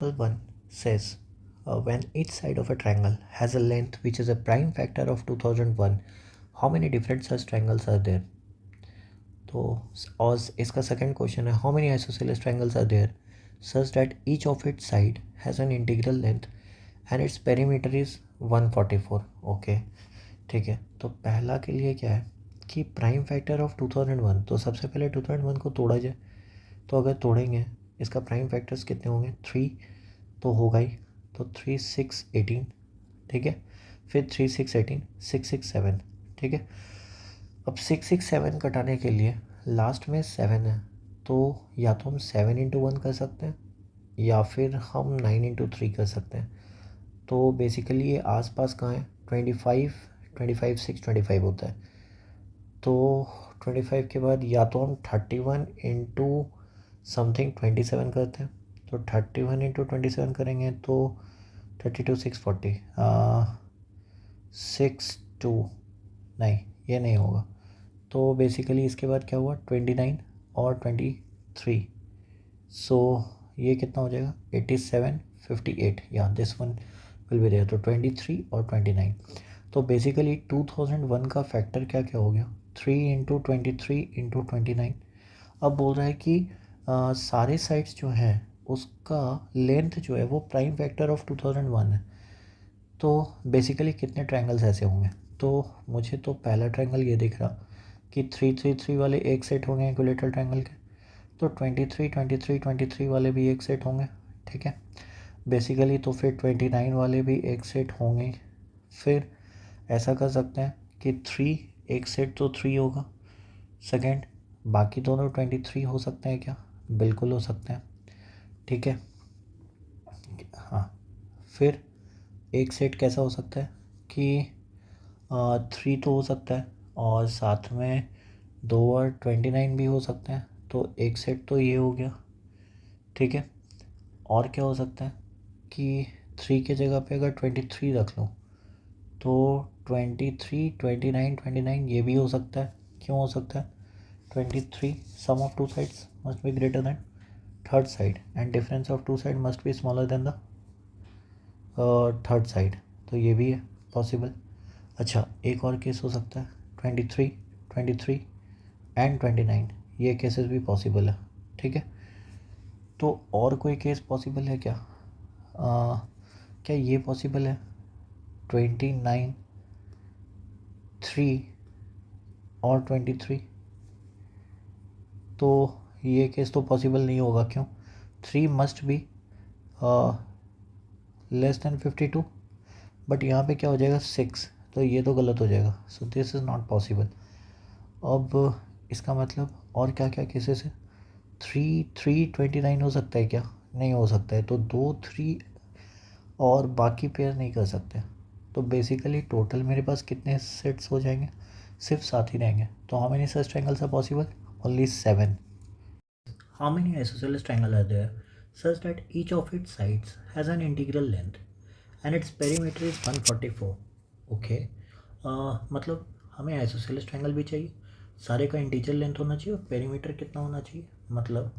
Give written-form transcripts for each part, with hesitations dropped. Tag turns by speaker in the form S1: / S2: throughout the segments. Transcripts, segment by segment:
S1: Example 1 says when each side of a triangle has a length which is a prime factor of 2001, how many different such triangles are there? तो और इसका second question है how many isosceles triangles are there such that each of its side has an integral length and its perimeter is 144. Okay, ठीक है. तो पहला के लिए क्या है कि प्राइम फैक्टर ऑफ 2001, तो सबसे पहले 2001 को तोड़ा जाए. तो अगर तोड़ेंगे इसका प्राइम फैक्टर्स कितने होंगे 3 तो होगा ही. तो 3 6 18, ठीक है. फिर 3 6 18 6 6 7, ठीक है. अब 6 6 7 कटाने के लिए लास्ट में 7 है, तो या तो हम 7 × 1 कर सकते हैं या फिर हम 9 × 3 कर सकते हैं. तो बेसिकली ये आसपास कहाँ है 25 25 6 25 होता है. तो 25 के बाद या तो हम 31 इंटू समथिंग 27 करते हैं. तो 31 इंटू 27 करेंगे तो 32 6 40 6 2, नहीं ये नहीं होगा. तो बेसिकली इसके बाद क्या हुआ 29 और 23. सो ये कितना हो जाएगा 87 58, या this one will be there. तो 23 और 29. तो बेसिकली 2001 का फैक्टर क्या क्या हो गया 3 × 23 × 29. अब बोल रहा है कि सारे साइड्स जो हैं उसका लेंथ जो है वो प्राइम फैक्टर ऑफ 2001 है. तो बेसिकली कितने ट्रायंगल्स ऐसे होंगे. तो मुझे तो पहला ट्रायंगल ये दिख रहा कि 3 3 3 वाले एक सेट होंगे इक्विलेटरल ट्रायंगल के. तो 23 23 23 वाले भी एक सेट होंगे, ठीक है. बेसिकली तो फिर 29 वाले भी एक सेट होंगे. फिर ऐसा कर सकते हैं कि 3 एक सेट तो 3 होगा. सेकंड बाकी दोनों 23 हो सकते हैं क्या, बिल्कुल हो सकते हैं, ठीक है. हाँ, फिर एक सेट कैसा हो सकता है कि 3 तो हो सकता है और साथ में 2 और 29 भी हो सकते हैं. तो एक सेट तो ये हो गया, ठीक है. और क्या हो सकता है कि 3 के जगह पे अगर 23 रख लूँ तो 23 29 29 ये भी हो सकता है. क्यों हो सकता है 23 sum of two sides must be greater than third side and difference of two side must be smaller than the third side. तो ये भी है पॉसिबल. अच्छा, एक और केस हो सकता है 23 23 एंड 29, ये केसेस भी पॉसिबल है, ठीक है. तो और कोई केस पॉसिबल है क्या, क्या ये पॉसिबल है 29 3 और 23. तो ये केस तो पॉसिबल नहीं होगा. क्यों 3 must be less than 52. But यहाँ पे क्या हो जाएगा 6, तो ये तो गलत हो जाएगा. सो दिस इज़ नॉट पॉसिबल. अब इसका मतलब और क्या क्या केसेस है 3 3 29 हो सकता है क्या, नहीं हो सकता है. तो 2 3 और बाकी पेयर नहीं कर सकते. तो बेसिकली टोटल मेरे पास कितने सेट्स हो जाएंगे, सिर्फ 7 ही रहेंगे. तो how many such triangles are possible, only 7. How many isosceles triangle are there such that each of its sides has an integral length and its perimeter is 144. Okay, मतलब हमें आइसोसेलेस ट्रायंगल भी चाहिए, सारे का इंटीजर लेंथ होना चाहिए और perimeter कितना होना चाहिए. मतलब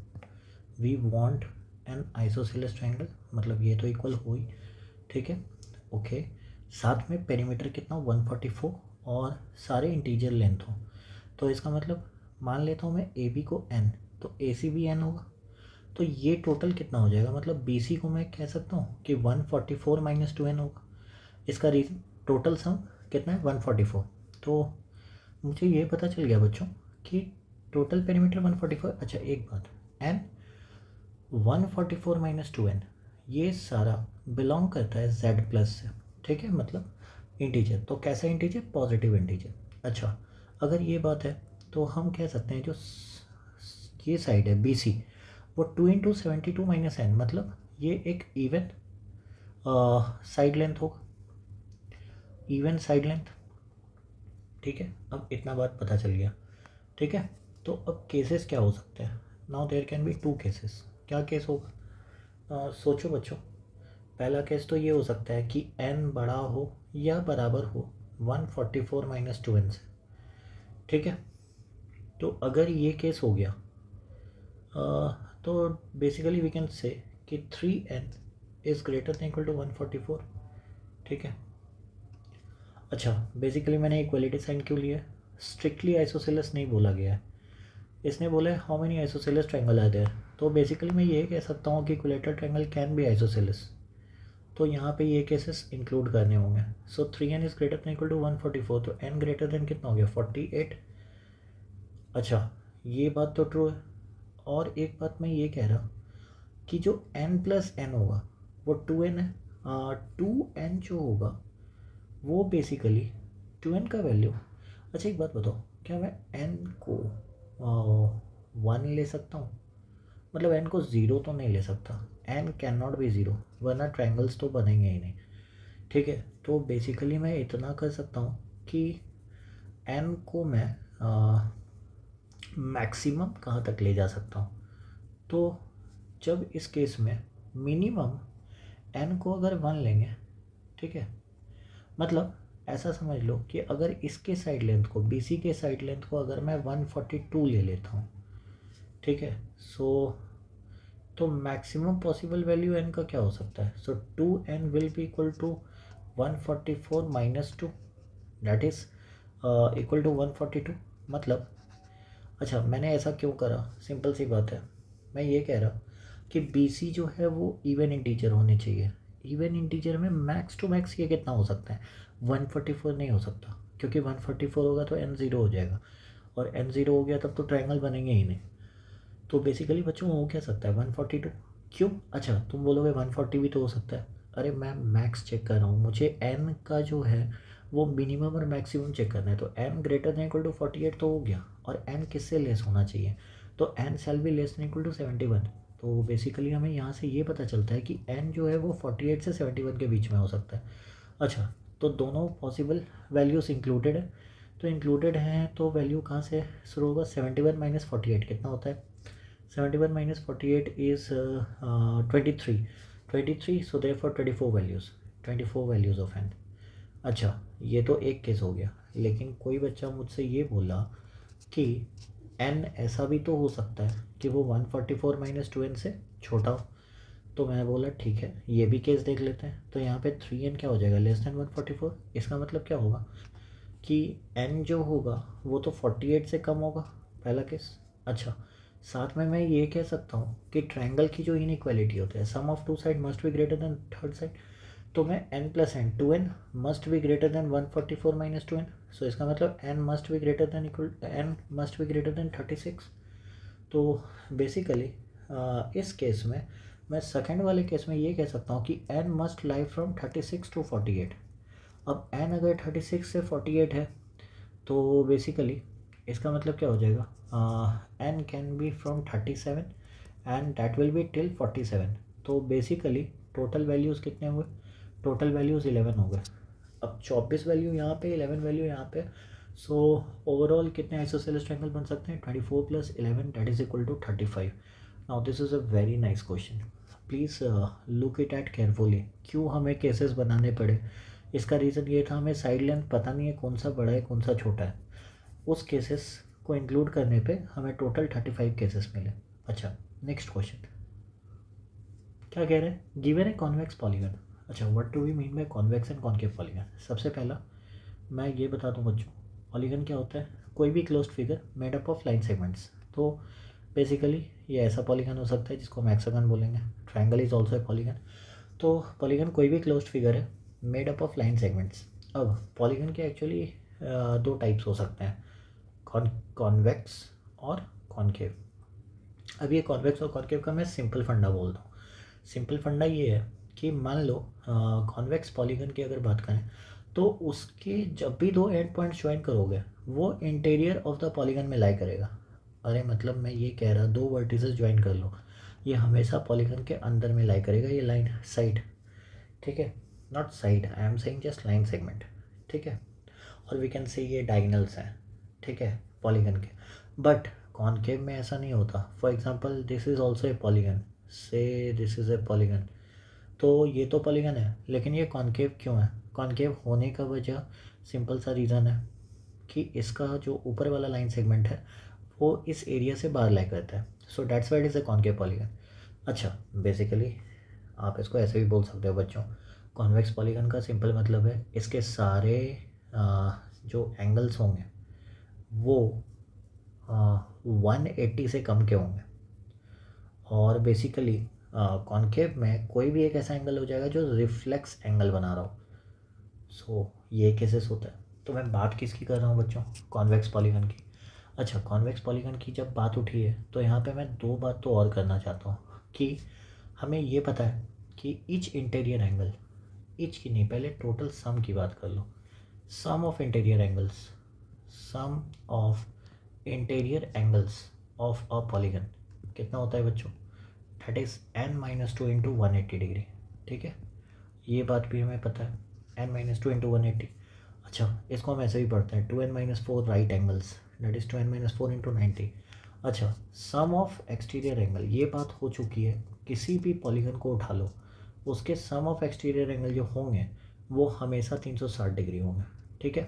S1: we want an isosceles triangle, मतलब ये तो इक्वल हो ही, ठीक है. ओके, साथ में पेरीमीटर कितना 144 और सारे इंटीजर लेंथ हो. तो इसका मतलब मान लेता हूँ मैं ए बी को एन, तो ए सी भी एन होगा. तो ये टोटल कितना हो जाएगा, मतलब बी सी को मैं कह सकता हूँ कि 144 माइनस 2n होगा. इसका रीजन टोटल सम कितना है 144. तो मुझे ये पता चल गया बच्चों कि टोटल पेरीमीटर 144. अच्छा एक बात, एन 144 माइनस 2n ये सारा बिलोंग करता है z प्लस से, ठीक है. मतलब इंटीजर, तो कैसा इंटीजर, पॉजिटिव इंटीजर. अच्छा, अगर ये बात है तो हम कह सकते हैं जो ये साइड है बी सी वो 2 × 72 - n, मतलब ये एक इवन साइड लेंथ होगा, इवन साइड लेंथ, ठीक है. अब इतना बात पता चल गया, ठीक है. तो अब केसेस क्या हो सकते हैं, now there can be 2 cases. क्या केस होगा, सोचो बच्चों. पहला केस तो ये हो सकता है कि n बड़ा हो या बराबर हो 144 माइनस 2n से, ठीक है. तो अगर ये केस हो गया तो बेसिकली वी कैन से कि 3n is greater than equal to 144, ठीक है। अच्छा, बेसिकली मैंने इक्वलिटी साइन क्यों लिया है? स्ट्रिक्टली आइसोसेलेस नहीं बोला गया है, इसने बोला है how many isosceles triangle are there. तो बेसिकली मैं ये कह सकता हूँ कि equilateral triangle can be isosceles, तो यहाँ पे ये केसेस इंक्लूड करने होंगे। So 3n is greater than equal to 144, तो n ग्रेटर देन कितना हो गया 48। अच्छा, ये बात तो ट्रू है। और एक बात मैं ये कह रहा कि जो n प्लस एन होगा वो 2n है। 2n जो होगा वो बेसिकली 2n का वैल्यू। अच्छा, एक बात बताओ, क्या मैं n को 1 ले सकता हूँ? मतलब n को ज़ीरो तो नहीं ले सकता, n can not be zero, वरना ट्रायंगल्स तो बनेंगे ही नहीं, ठीक है। तो बेसिकली मैं इतना कर सकता हूँ कि n को मैं मैक्सिमम कहाँ तक ले जा सकता हूँ। तो जब इस केस में मिनिमम n को अगर 1 लेंगे, ठीक है, मतलब ऐसा समझ लो कि अगर इसके साइड लेंथ को, BC के साइड लेंथ को अगर मैं 142 ले लेता हूँ, ठीक है, सो तो मैक्सिमम पॉसिबल वैल्यू n का क्या हो सकता है? So 2n will be equal to 144 minus 2, that is equal to 142। मतलब अच्छा, मैंने ऐसा क्यों करा? सिंपल सी बात है, मैं ये कह रहा कि BC जो है वो इवन इंटीजर होने चाहिए। इवन इंटीजर में मैक्स टू मैक्स ये कितना हो सकता है? 144 नहीं हो सकता, क्योंकि 144 होगा तो n ज़ीरो हो जाएगा, और n ज़ीरो हो गया तब तो ट्रायंगल बनेंगे ही नहीं। तो बेसिकली बच्चों हो क्या सकता है 142? क्यों? अच्छा, तुम बोलोगे 140 भी तो हो सकता है। अरे मैं मैक्स चेक कर रहा हूँ, मुझे n का जो है वो मिनिमम और मैक्सिमम चेक करना है। तो n greater than equal to 48 तो हो गया, और n किससे लेस होना चाहिए? तो n shall be less than equal to 71। तो बेसिकली हमें यहाँ से ये पता चलता है कि n जो है वो 48 से 71 के बीच में हो सकता है। अच्छा, तो दोनों पॉसिबल वैल्यूज़ इंक्लूडेड है, तो इंक्लूडेड हैं तो वैल्यू कहाँ से शुरू होगा? 71 माइनस 48 कितना होता है? 71 minus 48 is 23, 23, so therefore 24 values, 24 values of n। अच्छा, ये तो एक केस हो गया, लेकिन कोई बच्चा मुझसे ये बोला कि n ऐसा भी तो हो सकता है कि वो 144 माइनस 2n से छोटा हो। तो मैंने बोला ठीक है, ये भी केस देख लेते हैं। तो यहाँ पे 3n क्या हो जाएगा? Less than 144। इसका मतलब क्या होगा कि n जो होगा वो तो 48 से कम होगा, पहला केस। अच्छा, साथ में मैं ये कह सकता हूँ कि ट्रायंगल की जो इनइक्वालिटी होता है, sum of two side must be greater than third side, तो मैं n plus n 2n must be greater than 144 minus 2n। So इसका मतलब n must be greater than equal n must be greater than 36। तो basically इस case में मैं second वाले case में ये कह सकता हूँ कि n must lie from 36 to 48। अब n अगर 36 से 48 है तो बेसिकली इसका मतलब क्या हो जाएगा? n can be from 37 and that will be till 47। तो बेसिकली टोटल वैल्यूज़ कितने हुए? टोटल वैल्यूज़ 11 हो गए। अब 24 वैल्यू यहाँ पे, 11 वैल्यू यहाँ पे, सो ओवरऑल कितने आइसोसेलेस ट्रायंगल बन सकते हैं? 24 plus 11 that is equal to 35। Now this is a very nice question, please look it at carefully. क्यों हमें केसेस बनाने पड़े? इसका रीज़न ये था, हमें साइड लेंथ पता नहीं है कौन सा बड़ा है कौन सा छोटा है। उस केसेस को इंक्लूड करने पे हमें टोटल 35 केसेस मिले। अच्छा, नेक्स्ट क्वेश्चन क्या कह रहे हैं? गिवन है कॉन्वेक्स पॉलीगन। अच्छा, what do we mean by convex and concave polygon? सबसे पहला मैं ये बता दूं बच्चों, पॉलीगन क्या होता है? कोई भी closed figure made up of line segments. तो बेसिकली ये ऐसा पॉलीगन हो सकता है जिसको हम हेक्सागन बोलेंगे। Triangle is also a polygon. तो पॉलीगन कोई भी क्लोज्ड फिगर है made up of line segments. अब पॉलीगन के एक्चुअली दो टाइप्स हो सकते हैं, कॉन्वेक्स और कॉनकेव। अब ये कॉन्वेक्स और कॉनकेव का मैं सिंपल फंडा बोलता हूँ। सिंपल फंडा ये है कि मान लो कॉन्वेक्स पॉलीगन की अगर बात करें तो उसके जब भी दो एंड पॉइंट्स ज्वाइन करोगे वो इंटीरियर ऑफ द पॉलीगन में लाई करेगा। अरे मतलब मैं ये कह रहा, दो वर्टिसेस ज्वाइन कर लो, ये हमेशा पॉलीगन के अंदर में लाई करेगा, ये लाइन साइड, ठीक है, not side, I am saying just line segment, ठीक है। और वी कैन से ये डायगनल्स हैं, ठीक है, पॉलीगन के। बट कॉनकेव में ऐसा नहीं होता। For example this is also a polygon, से दिस इज़ ए पॉलीगन, तो ये तो पॉलीगन है लेकिन ये कॉनकेव क्यों है? कॉनकेव होने का वजह सिंपल सा रीज़न है कि इसका जो ऊपर वाला लाइन सेगमेंट है वो इस एरिया से बाहर लाई करता है, so that's why it is a concave polygon. अच्छा, बेसिकली आप इसको ऐसे भी बोल सकते हो बच्चों। कॉन्वेक्स पॉलीगन का सिंपल मतलब है इसके सारे जो एंगल्स होंगे वो 180 से कम के होंगे। और बेसिकली कॉनकेव में कोई भी एक ऐसा एंगल हो जाएगा जो रिफ्लेक्स एंगल बना रहा हो। सो ये केसेस होता है। तो मैं बात किसकी कर रहा हूँ बच्चों? कॉन्वेक्स पॉलीगन की। अच्छा, कॉन्वेक्स पॉलीगन की जब बात उठी है तो यहाँ पे मैं दो बात तो और करना चाहता हूँ कि हमें ये पता है कि ईच इंटीरियर एंगल, ईच की नहीं, पहले टोटल सम की बात कर लो। Sum of interior angles, sum of interior angles of a polygon कितना होता है बच्चों? That is n-2 into 180 degree. ठीक है, ये बात भी हमें पता है, n-2 इंटू 180। अच्छा, इसको हम ऐसे भी पढ़ते हैं 2n-4 right angles, that is 2n-4 into 90। अच्छा, सम ऑफ एक्सटीरियर एंगल, ये बात हो चुकी है, किसी भी पॉलीगन को उठा लो उसके सम ऑफ एक्सटीरियर एंगल जो होंगे वो हमेशा 360 डिग्री होंगे। ठीक है,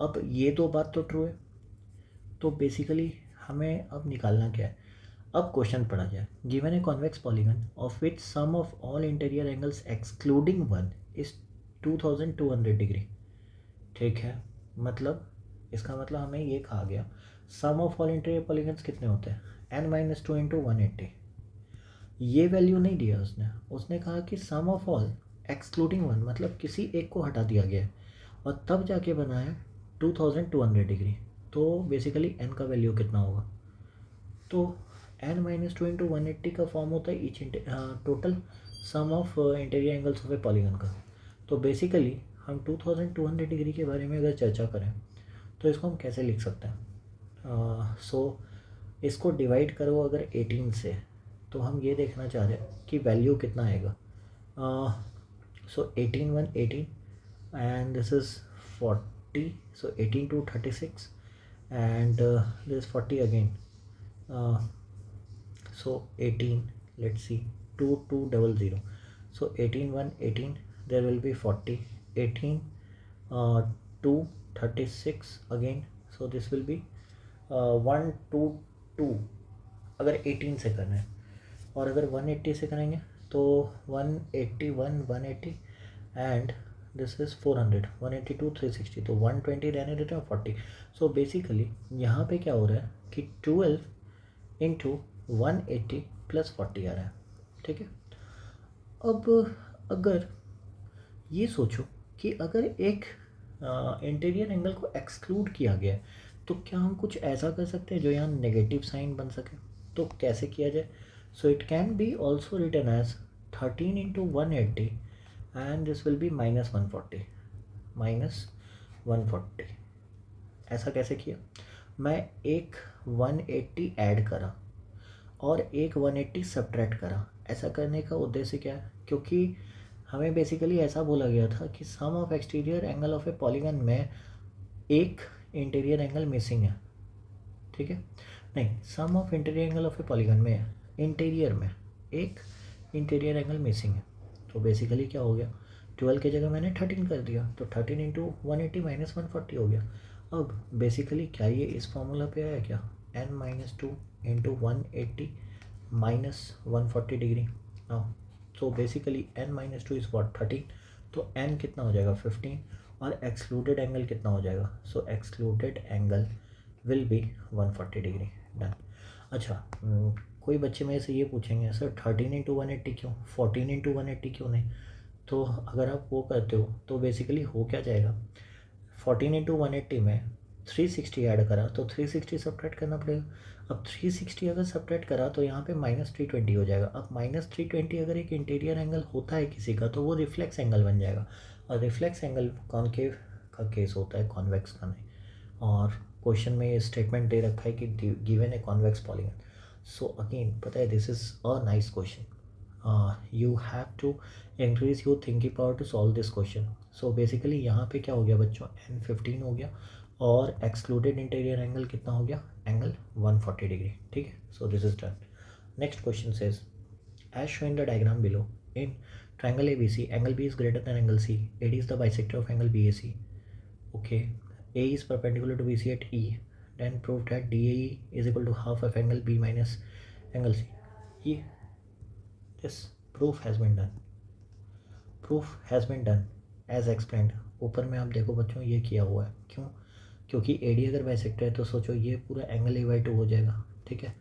S1: अब ये दो बात तो ट्रू है। तो बेसिकली हमें अब निकालना क्या है? अब क्वेश्चन पढ़ा जाए। Given a convex polygon of which sum of all interior angles excluding one is 2200 degree. ठीक है, मतलब इसका मतलब हमें ये कहा गया sum of all interior polygons कितने होते हैं? n-2 into 180। ये वैल्यू नहीं दिया उसने, उसने कहा कि sum of all excluding one, मतलब किसी एक को हटा दिया गया है और तब जाके बना है 2200 डिग्री। तो बेसिकली n का वैल्यू कितना होगा? तो n-2 इंटू 180 का फॉर्म होता है each total sum of interior angles of a polygon का। तो बेसिकली हम 2200 डिग्री के बारे में अगर चर्चा करें तो इसको हम कैसे लिख सकते हैं? इसको डिवाइड करो अगर 18 से, तो हम ये देखना चाह रहे हैं कि वैल्यू कितना आएगा। सो 18 and this is 40, so 18 to 36 and this 40 again, so 18, let's see, 2200, so 18 there will be 40, 18 2 36 again, so this will be 122 अगर 18 से करना है। और अगर 180 से करेंगे तो 181 180 एंड दिस इज़ 400, 182 360, तो 120 रहने देते हैं 40। सो बेसिकली यहाँ पे क्या हो रहा है कि 12 इंटू 180 प्लस 40 आ रहा है। ठीक है, अब अगर ये सोचो कि अगर एक इंटीरियर एंगल को एक्सक्लूड किया गया है तो क्या हम कुछ ऐसा कर सकते हैं जो यहाँ नेगेटिव साइन बन सके? तो कैसे किया जाए? So it can be also written as 13 into 180 and this will be -140, -140। ऐसा कैसे किया? मैं एक 180 ऐड करा और एक 180 सब्ट्रैक्ट करा। ऐसा करने का उद्देश्य क्या है? क्योंकि हमें बेसिकली ऐसा बोला गया था कि sum of exterior angle of a polygon में एक इंटीरियर एंगल मिसिंग है। ठीक है, नहीं, sum of interior angle of a polygon में इंटीरियर में एक इंटीरियर एंगल मिसिंग है। तो बेसिकली क्या हो गया, 12 की जगह मैंने 13 कर दिया, तो 13 इंटू 180 -140 हो गया। अब बेसिकली क्या ये इस फॉर्मूला पे आया क्या? n-2 into 180 -140 degree. Now so basically n-2 is what? 13, तो n कितना हो जाएगा? 15, और एक्सक्लूडेड एंगल कितना हो जाएगा? So excluded angle will be 140 degree. Done. अच्छा, कोई बच्चे मेरे से ये पूछेंगे सर 13 इंटू 180 क्यों, 14 इंटू 180 क्यों नहीं? तो अगर आप वो करते हो तो बेसिकली हो क्या जाएगा, 14 इंटू 180 में 360 ऐड करा तो 360 सब्ट्रैक्ट करना पड़ेगा। अब 360 अगर सब्ट्रैक्ट करा तो यहाँ पे -320 हो जाएगा। अब -320 अगर एक इंटीरियर एंगल होता है किसी का तो वो रिफ्लेक्स एंगल बन जाएगा, और रिफ्लेक्स एंगल कॉनकेव का केस होता है, कॉन्वेक्स का नहीं। और क्वेश्चन में ये स्टेटमेंट दे रखा है कि given a convex polygon. So again पता है this is a nice question, you have to increase your thinking power to solve this question. So basically यहाँ पे क्या हो गया बच्चों, n-15 हो गया और एक्सक्लूडेड इंटीरियर एंगल कितना हो गया? Angle 140 degree. ठीक है, सो this is done. Next question says as shown in the diagram below, in triangle ABC, angle B is greater than angle C. AD is the bisector of angle BAC. Okay, A is perpendicular to BC at E. Then prove that DAE is equal to half of angle B minus angle C. ये yes, proof has been done, proof has been done as explained. ऊपर में आप देखो बच्चों ये किया हुआ है, क्यों? क्योंकि ए डी अगर बाइसेक्टर है तो सोचो ये पूरा एंगल A/2 हो जाएगा, ठीक है।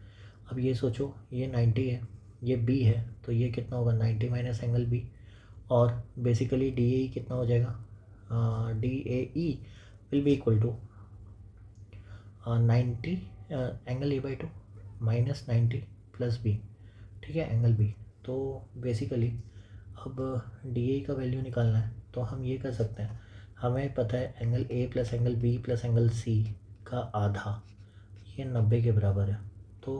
S1: अब ये सोचो ये 90 है, ये बी है, तो ये कितना होगा 90 माइनस एंगल बी, और बेसिकली डी ए कितना हो जाएगा, D A E will be equal to 90 angle A/2 minus 90 plus B, ठीक है, एंगल बी। तो बेसिकली अब डी ए का वैल्यू निकालना है तो हम ये कर सकते हैं, हमें पता है angle A plus angle B plus angle C का आधा ये 90 के बराबर है। तो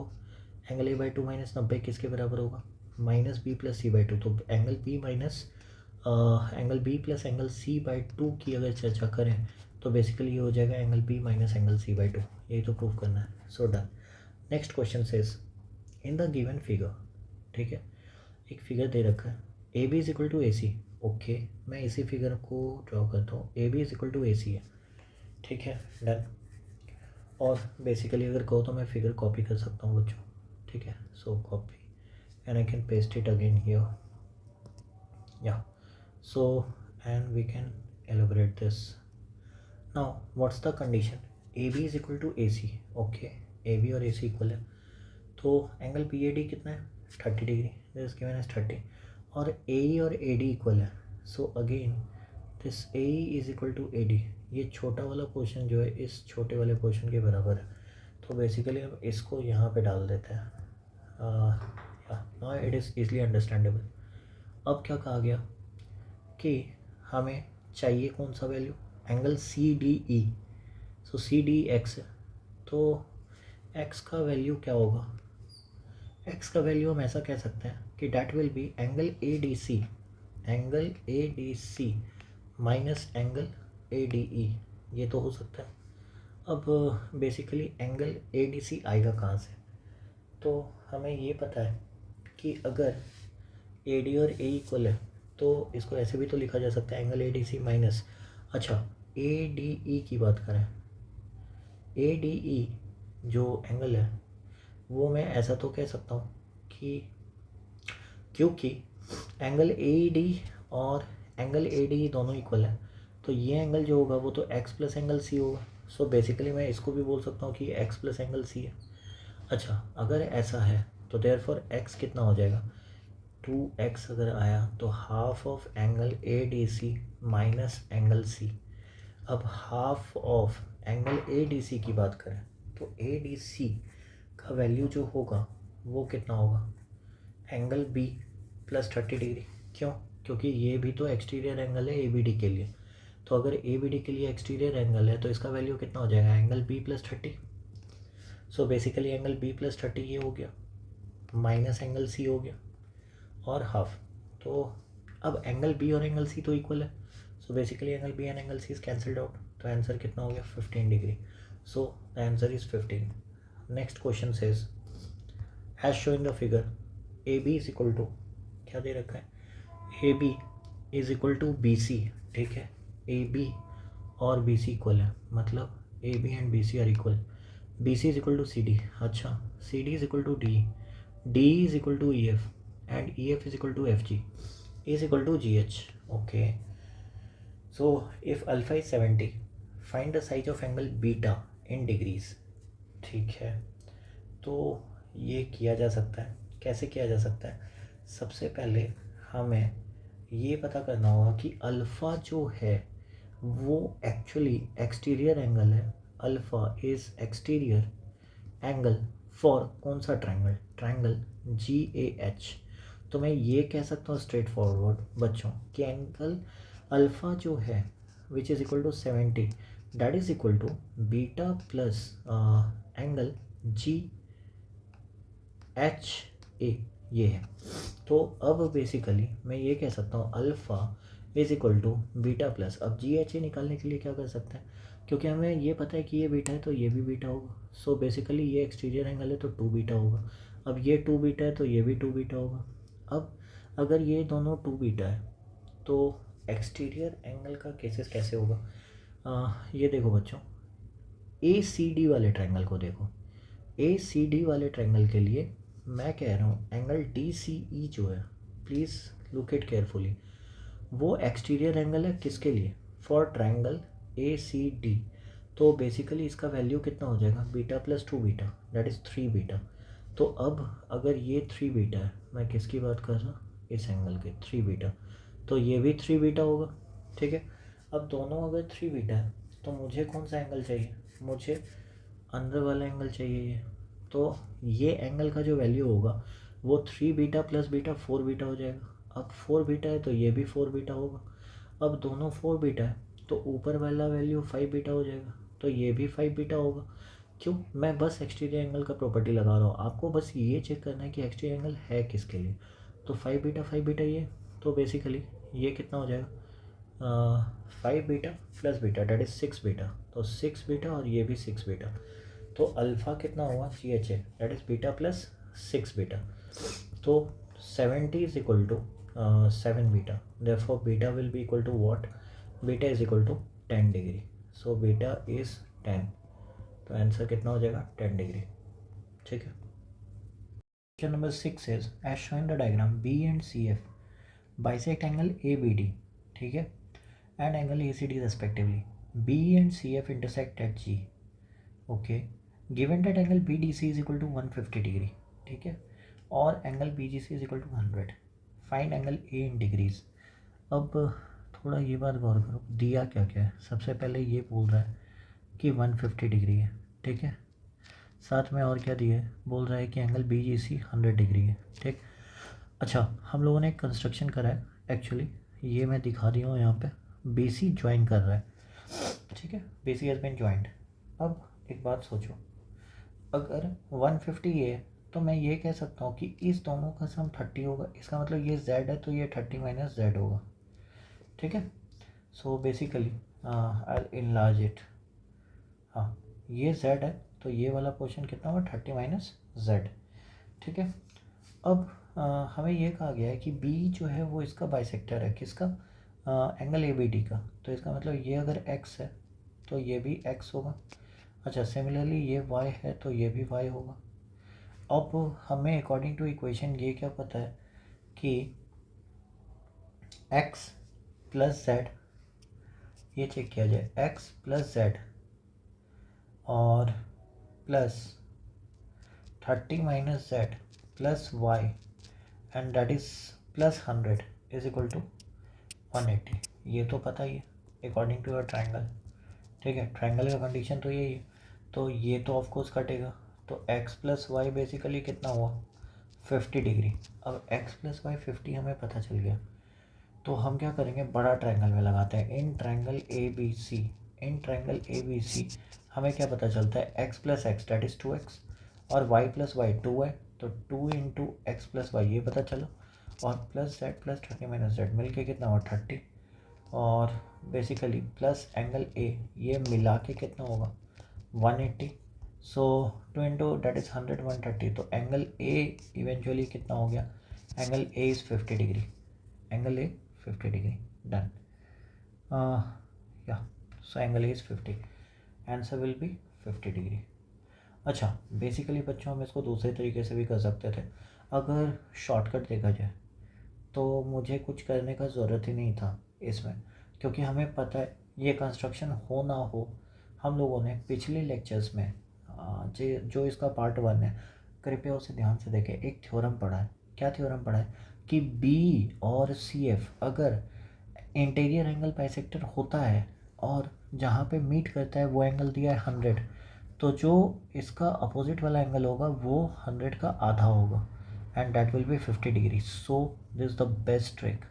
S1: एंगल A/2 माइनस 90 किसके बराबर होगा, माइनस बी प्लस C/2। तो angle B minus angle B plus angle C/2 की अगर चर्चा करें तो बेसिकली ये हो जाएगा angle B minus angle C/2। यही तो प्रूव करना है। So done. Next question says in the given figure, ठीक है, एक फिगर दे रखा है A B is equal to A C. Okay, मैं इसी फिगर को ड्रॉ करता हूँ, A B is equal to A C है, ठीक है, डन। और बेसिकली अगर कहो तो मैं फिगर कॉपी कर सकता हूँ बच्चों, ठीक है। सो copy and I can paste it again here, या so and we can elaborate this. Now what's the condition, A B is equal to A C. Okay, A B और ए सी इक्वल है, तो angle P A D कितना है 30 degree, this given as 30, और ए ई और ए D equal है। So again this A E is equal to A D, ये छोटा वाला पोर्शन जो है इस छोटे वाले पोर्शन के बराबर है। तो बेसिकली हम इसको यहाँ पे डाल देते हैं, now it is easily understandable. अब क्या कहा गया कि हमें चाहिए कौन सा value, angle C D E. So C D x है, तो एक्स का वैल्यू क्या होगा, एक्स का वैल्यू हम ऐसा कह सकते हैं कि that will be angle A D C, angle A D C minus angle A D E, ये तो हो सकता है। अब basically angle A D C आएगा कहाँ से, तो हमें ये पता है कि अगर ए डी और ए इक्वल है तो इसको ऐसे भी तो लिखा जा सकता है angle A D C minus, अच्छा ए डी ई की बात करें, ए डी ई जो एंगल है वो मैं ऐसा तो कह सकता हूँ कि क्योंकि एंगल ए डी और एंगल ए डी दोनों इक्वल है तो ये एंगल जो होगा वो तो एक्स प्लस एंगल सी होगा। सो बेसिकली मैं इसको भी बोल सकता हूँ कि एक्स प्लस एंगल सी है। अच्छा, अगर ऐसा है तो देयरफॉर एक्स कितना हो जाएगा, 2x अगर आया तो half of angle A D C minus angle C. अब half of angle A D C की बात करें तो ए डी सी का वैल्यू जो होगा वो कितना होगा, एंगल बी प्लस 30 डिग्री। क्यों? क्योंकि ये भी तो एक्सटीरियर एंगल है ए बी डी के लिए, तो अगर ए बी डी के लिए एक्सटीरियर एंगल है तो इसका वैल्यू कितना हो जाएगा, angle B plus 30। So basically angle B plus 30 ये हो गया, माइनस एंगल सी हो गया और हाफ। तो अब एंगल बी और एंगल सी तो इक्वल है, so basically angle B and angle C is cancelled out, तो आंसर कितना हो गया 15 degree. So the answer is 15। Next question says as show in the figure A B is equal to, क्या दे रखा है, A B is equal to B C, ठीक है, ए बी और बी सी इक्वल है, मतलब A B and B C are equal, B C is equal to C D, अच्छा C D is equal to D, D is equal to E F and E F is equal to F G is equal to G H. Okay, so if alpha is 70 find the size of angle beta in degrees, ठीक है। तो ये किया जा सकता है, कैसे किया जा सकता है, सबसे पहले हमें ये पता करना होगा कि अल्फ़ा जो है वो एक्चुअली एक्सटीरियर एंगल है, alpha is exterior angle for कौन सा triangle, triangle G A H. तो मैं ये कह सकता हूँ स्ट्रेट फॉरवर्ड बच्चों कि एंगल अल्फ़ा जो है which is equal to 70 that is equal to beta plus angle G H A, ये है। तो अब बेसिकली मैं ये कह सकता हूँ alpha is equal to beta plus, अब जी एच ए निकालने के लिए क्या कर सकते हैं, क्योंकि हमें ये पता है कि ये बीटा है तो ये भी बीटा होगा। सो बेसिकली ये एक्सटीरियर एंगल है तो 2 बीटा होगा, अब ये 2 बीटा है तो ये भी 2 बीटा होगा। अब अगर ये दोनों 2 बीटा है तो एक्सटीरियर एंगल का केसेस कैसे होगा, ये देखो बच्चों, ए सी डी वाले ट्रायंगल को देखो, ए सी डी वाले ट्रायंगल के लिए मैं कह रहा हूँ एंगल डी सी ई जो है प्लीज़ लुक इट केयरफुली। वो एक्सटीरियर एंगल है किसके लिए? For triangle A C D. तो बेसिकली इसका वैल्यू कितना हो जाएगा? Beta plus 2 beta, that is 3 beta. तो अब अगर ये 3 बीटा है, मैं किसकी बात कर रहा हूँ? इस एंगल के 3 बीटा, तो ये भी 3 बीटा होगा, ठीक है। अब दोनों अगर 3 बीटा है तो मुझे कौन सा एंगल चाहिए? मुझे अंदर वाला एंगल चाहिए ये। तो ये एंगल का जो वैल्यू होगा वो 3 बीटा प्लस बीटा 4 बीटा हो जाएगा। अब 4 बीटा है तो ये भी 4 बीटा होगा। अब दोनों 4 बीटा है तो ऊपर वाला वैल्यू 5 बीटा हो जाएगा, तो ये भी 5 बीटा होगा। क्यों? मैं बस एक्सटीरियर एंगल का प्रॉपर्टी लगा रहा हूँ, आपको बस ये चेक करना है कि एक्सटीरियर एंगल है किसके लिए। तो 5 बीटा ये, तो बेसिकली ये कितना हो जाएगा? 5 beta plus beta, that is 6 beta. तो 6 बीटा और ये भी 6 बीटा, तो अल्फ़ा कितना हुआ? C H A, that is beta plus 6 beta. तो 70 is equal to 7 beta, therefore beta will be equal to what? Beta is equal to 10 degree. So beta is 10, तो answer कितना हो जाएगा? 10 डिग्री, ठीक है। Question number 6 is as shown in the diagram B and C F bisect angle A B D, ठीक है, and angle A C D respectively. B and C F intersect at G, okay. Given that angle B D C is equal to 150 degree, ठीक है, और angle B G C is equal to 100। Find angle A in degrees. अब थोड़ा ये बात गौर करो, दिया क्या क्या है। सबसे पहले ये बोल रहा है कि 150 डिग्री है, ठीक है। साथ में और क्या दिया है? बोल रहा है कि एंगल बी जी सी 100 डिग्री है, ठीक। अच्छा, हम लोगों ने एक कंस्ट्रक्शन करा है एक्चुअली, ये मैं दिखा रही हूँ यहाँ पे। बी सी ज्वाइन कर रहा है, ठीक है, B C has been joined. अब एक बात सोचो, अगर 150 ये है तो मैं ये कह सकता हूँ कि इस दोनों का सम 30 होगा। इसका मतलब ये z है तो ये 30 माइनस जेड होगा, ठीक है। So basically I enlarge it. हाँ, ये z है तो ये वाला पोर्शन कितना होगा? 30 माइनस जेड, ठीक है। अब हमें ये कहा गया है कि b जो है वो इसका बाइसेक्टर है, किसका? एंगल ए बी डी का। तो इसका मतलब ये अगर x है तो ये भी x होगा। अच्छा, सिमिलरली ये y है तो ये भी y होगा। अब हमें अकॉर्डिंग टू इक्वेशन ये क्या पता है कि x प्लस जेड, ये चेक किया जाए, x प्लस जेड और plus 30 minus Z plus Y and that is plus 100 is equal to 180। ये तो पता ही है अकॉर्डिंग टू योर ट्रायंगल, ठीक है। ट्रायंगल का कंडीशन तो यही है, तो ये तो ऑफकोर्स कटेगा। तो x प्लस वाई बेसिकली कितना हुआ? 50 डिग्री। अब x प्लस वाई 50 हमें पता चल गया, तो हम क्या करेंगे? बड़ा ट्रायंगल में लगाते हैं। In triangle A B C, in triangle A B C हमें क्या पता चलता है? x plus X that is 2x और y प्लस वाई 2 है, तो 2 इंटू एक्स प्लस वाई ये पता चला, और plus z plus 30 minus z मिल के कितना हुआ? 30, और बेसिकली प्लस एंगल ए ये मिला के कितना होगा? 180। सो 2 इंटू डेट इज़ 100 130, तो एंगल ए इवेंचुअली कितना हो गया? Angle A is 50 degree, angle A 50 degree, done. या so angle A is 50, answer will be 50 degree. अच्छा, बेसिकली बच्चों हम इसको दूसरे तरीके से भी कर सकते थे। अगर शॉर्टकट देखा जाए तो मुझे कुछ करने का ज़रूरत ही नहीं था इसमें, क्योंकि हमें पता है ये कंस्ट्रक्शन हो ना हो, हम लोगों ने पिछले लेक्चर्स में जो इसका पार्ट 1 है, कृपया उसे ध्यान से देखें। एक थ्योरम पढ़ा है। क्या थ्योरम पढ़ा है? कि बी और सी एफ अगर इंटीरियर एंगल बाइसेक्टर होता है और जहाँ पे मीट करता है वो एंगल दिया है 100, तो जो इसका अपोजिट वाला एंगल होगा वो 100 का आधा होगा, and that will be 50 degree. So this is the best trick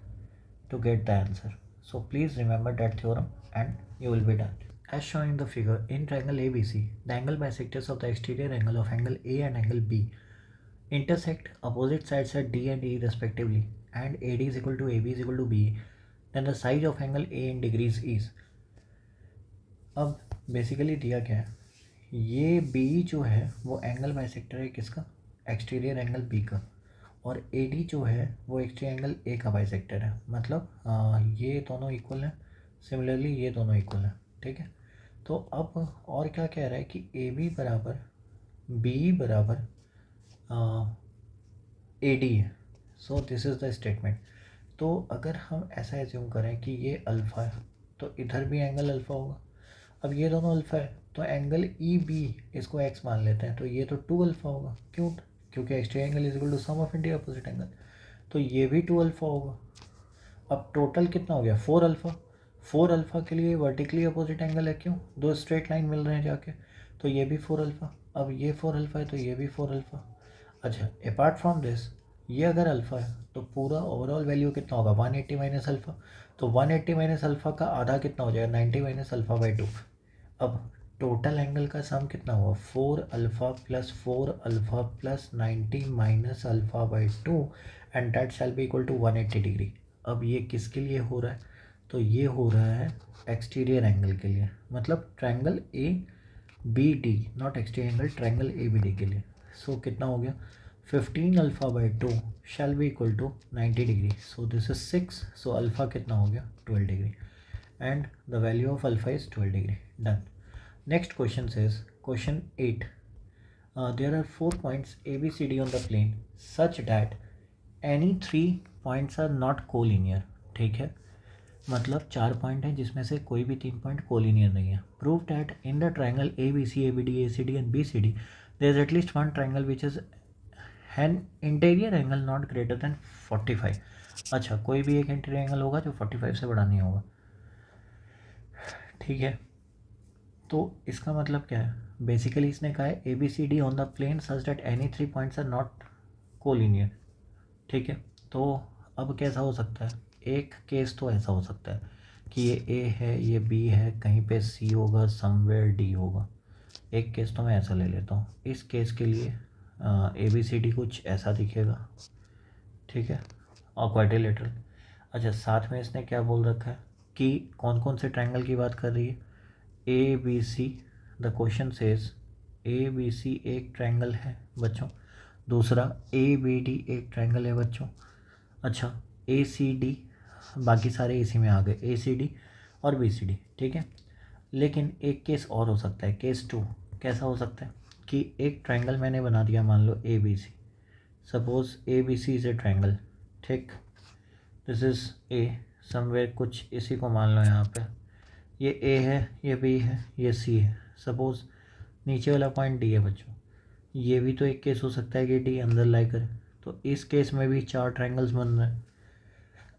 S1: to get the answer. So please remember that theorem and you will be done. As shown in the figure, in triangle ABC, the angle bisectors of the exterior angle of angle A and angle B intersect opposite sides at D and E respectively, and AD is equal to AB is equal to B, then the side of angle A in degrees is। अब basically दिया क्या है? ये B जो है वो angle bisector है किसका? एक्सटीरियर एंगल B का, और ए डी जो है वो एक्सटीरियर एंगल ए का बाइसेक्टर है। मतलब ये दोनों इक्वल हैं, सिमिलरली ये दोनों इक्वल हैं, ठीक है। तो अब और क्या कह रहा है कि ए बी बराबर बी बराबर ए डी है, सो दिस इज़ द स्टेटमेंट। तो अगर हम ऐसा एज्यूम करें कि ये अल्फ़ा है तो इधर भी एंगल अल्फ़ा होगा। अब ये दोनों अल्फ़ा है तो एंगल ई बी इसको एक्स मान लेते हैं, तो ये तो 2 अल्फ़ा होगा। क्यों? क्योंकि X angle is equal to sum of interior opposite angle, तो ये भी 2 अल्फ़ा होगा। अब टोटल कितना हो गया? 4 अल्फ़ा। 4 अल्फ़ा के लिए वर्टिकली अपोजिट एंगल है, क्यों? दो स्ट्रेट लाइन मिल रहे हैं जाके, तो ये भी 4 अल्फ़ा। अब ये 4 अल्फ़ा है तो ये भी 4 अल्फ़ा। अच्छा, अपार्ट फ्रॉम दिस ये अगर अल्फ़ा है तो पूरा ओवरऑल वैल्यू कितना होगा? 180 माइनस अल्फ़ा। तो 180 माइनस अल्फ़ा का आधा कितना हो जाएगा? 90 माइनस अल्फ़ा बाई 2। अब टोटल एंगल का सम कितना हुआ? 4 alpha plus 4 alpha plus 90 minus alpha by 2 and that shall be equal to 180 degree. अब ये किसके लिए हो रहा है? तो ये हो रहा है एक्सटीरियर एंगल के लिए, मतलब triangle A B D, not exterior angle, triangle A B D के लिए। सो कितना हो गया? 15 alpha by 2 shall be equal to 90 degree. So this is 6। So alpha कितना हो गया? 12 degree and the value of alpha is 12 degree. Done. Next question says, question 8. There are 4 points A, B, C, D on the plane such that any 3 points are not collinear. ठीक है, मतलब 4 point हैं जिसमें से कोई भी 3 point collinear नहीं है। Prove that in the triangle A B C, A B D, A C D and B C D there is at least one triangle which is an interior angle not greater than 45। अच्छा, कोई भी एक interior angle होगा जो 45 से बड़ा नहीं होगा। ठीक है, तो इसका मतलब क्या है? बेसिकली इसने कहा है A B C D on the plane such that any 3 points are not collinear. ठीक है, तो अब कैसा हो सकता है? एक केस तो ऐसा हो सकता है कि ये ए है, ये बी है, कहीं पे सी होगा, समवेयर डी होगा। एक केस तो मैं ऐसा ले लेता हूँ। इस केस के लिए ए बी सी डी कुछ ऐसा दिखेगा। ठीक है, और क्वाड्रिलेटरल। अच्छा, साथ में इसने क्या बोल रखा है कि कौन कौन से ट्रायंगल की बात कर रही है? A B C. The question says A B C एक ट्रायंगल है बच्चों। दूसरा ए बी डी एक ट्रायंगल है बच्चों। अच्छा, ए सी डी, बाकी सारे इसी में आ गए, ए सी डी और बी सी डी। ठीक है, लेकिन एक केस और हो सकता है, केस 2। कैसा हो सकता है कि एक ट्रायंगल मैंने बना दिया, मान लो A B C. Suppose A B C is a triangle. ठीक, दिस इज़ ए, समवेयर कुछ इसी को मान लो यहाँ पे। ये ए है, ये बी है, ये सी है। सपोज़ नीचे वाला पॉइंट डी है बच्चों। ये भी तो एक केस हो सकता है कि डी अंदर लाई करे। तो इस केस में भी 4 ट्रायंगल्स बन रहे हैं।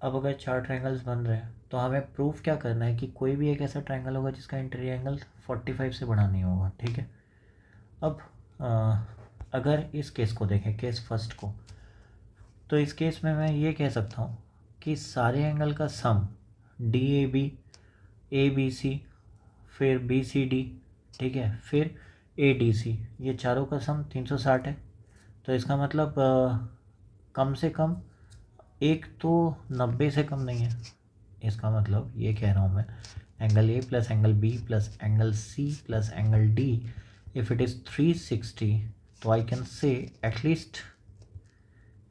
S1: अब अगर 4 ट्रायंगल्स बन रहे हैं तो हमें प्रूफ क्या करना है कि कोई भी एक ऐसा ट्रायंगल होगा जिसका इंटीरियर एंगल 45 से बड़ा नहीं होगा। ठीक है, अब अगर इस केस को देखें, केस फर्स्ट को, तो इस केस में मैं ये कह सकता हूँ कि सारे एंगल का सम डी ए बी सी, फिर बी सी डी, ठीक है, फिर ए डी सी, ये चारों का सम 360 है। तो इसका मतलब कम से कम एक तो 90 से कम नहीं है। इसका मतलब ये कह रहा हूँ मैं, angle A plus angle B plus angle C plus angle D, if it is 360, तो आई कैन से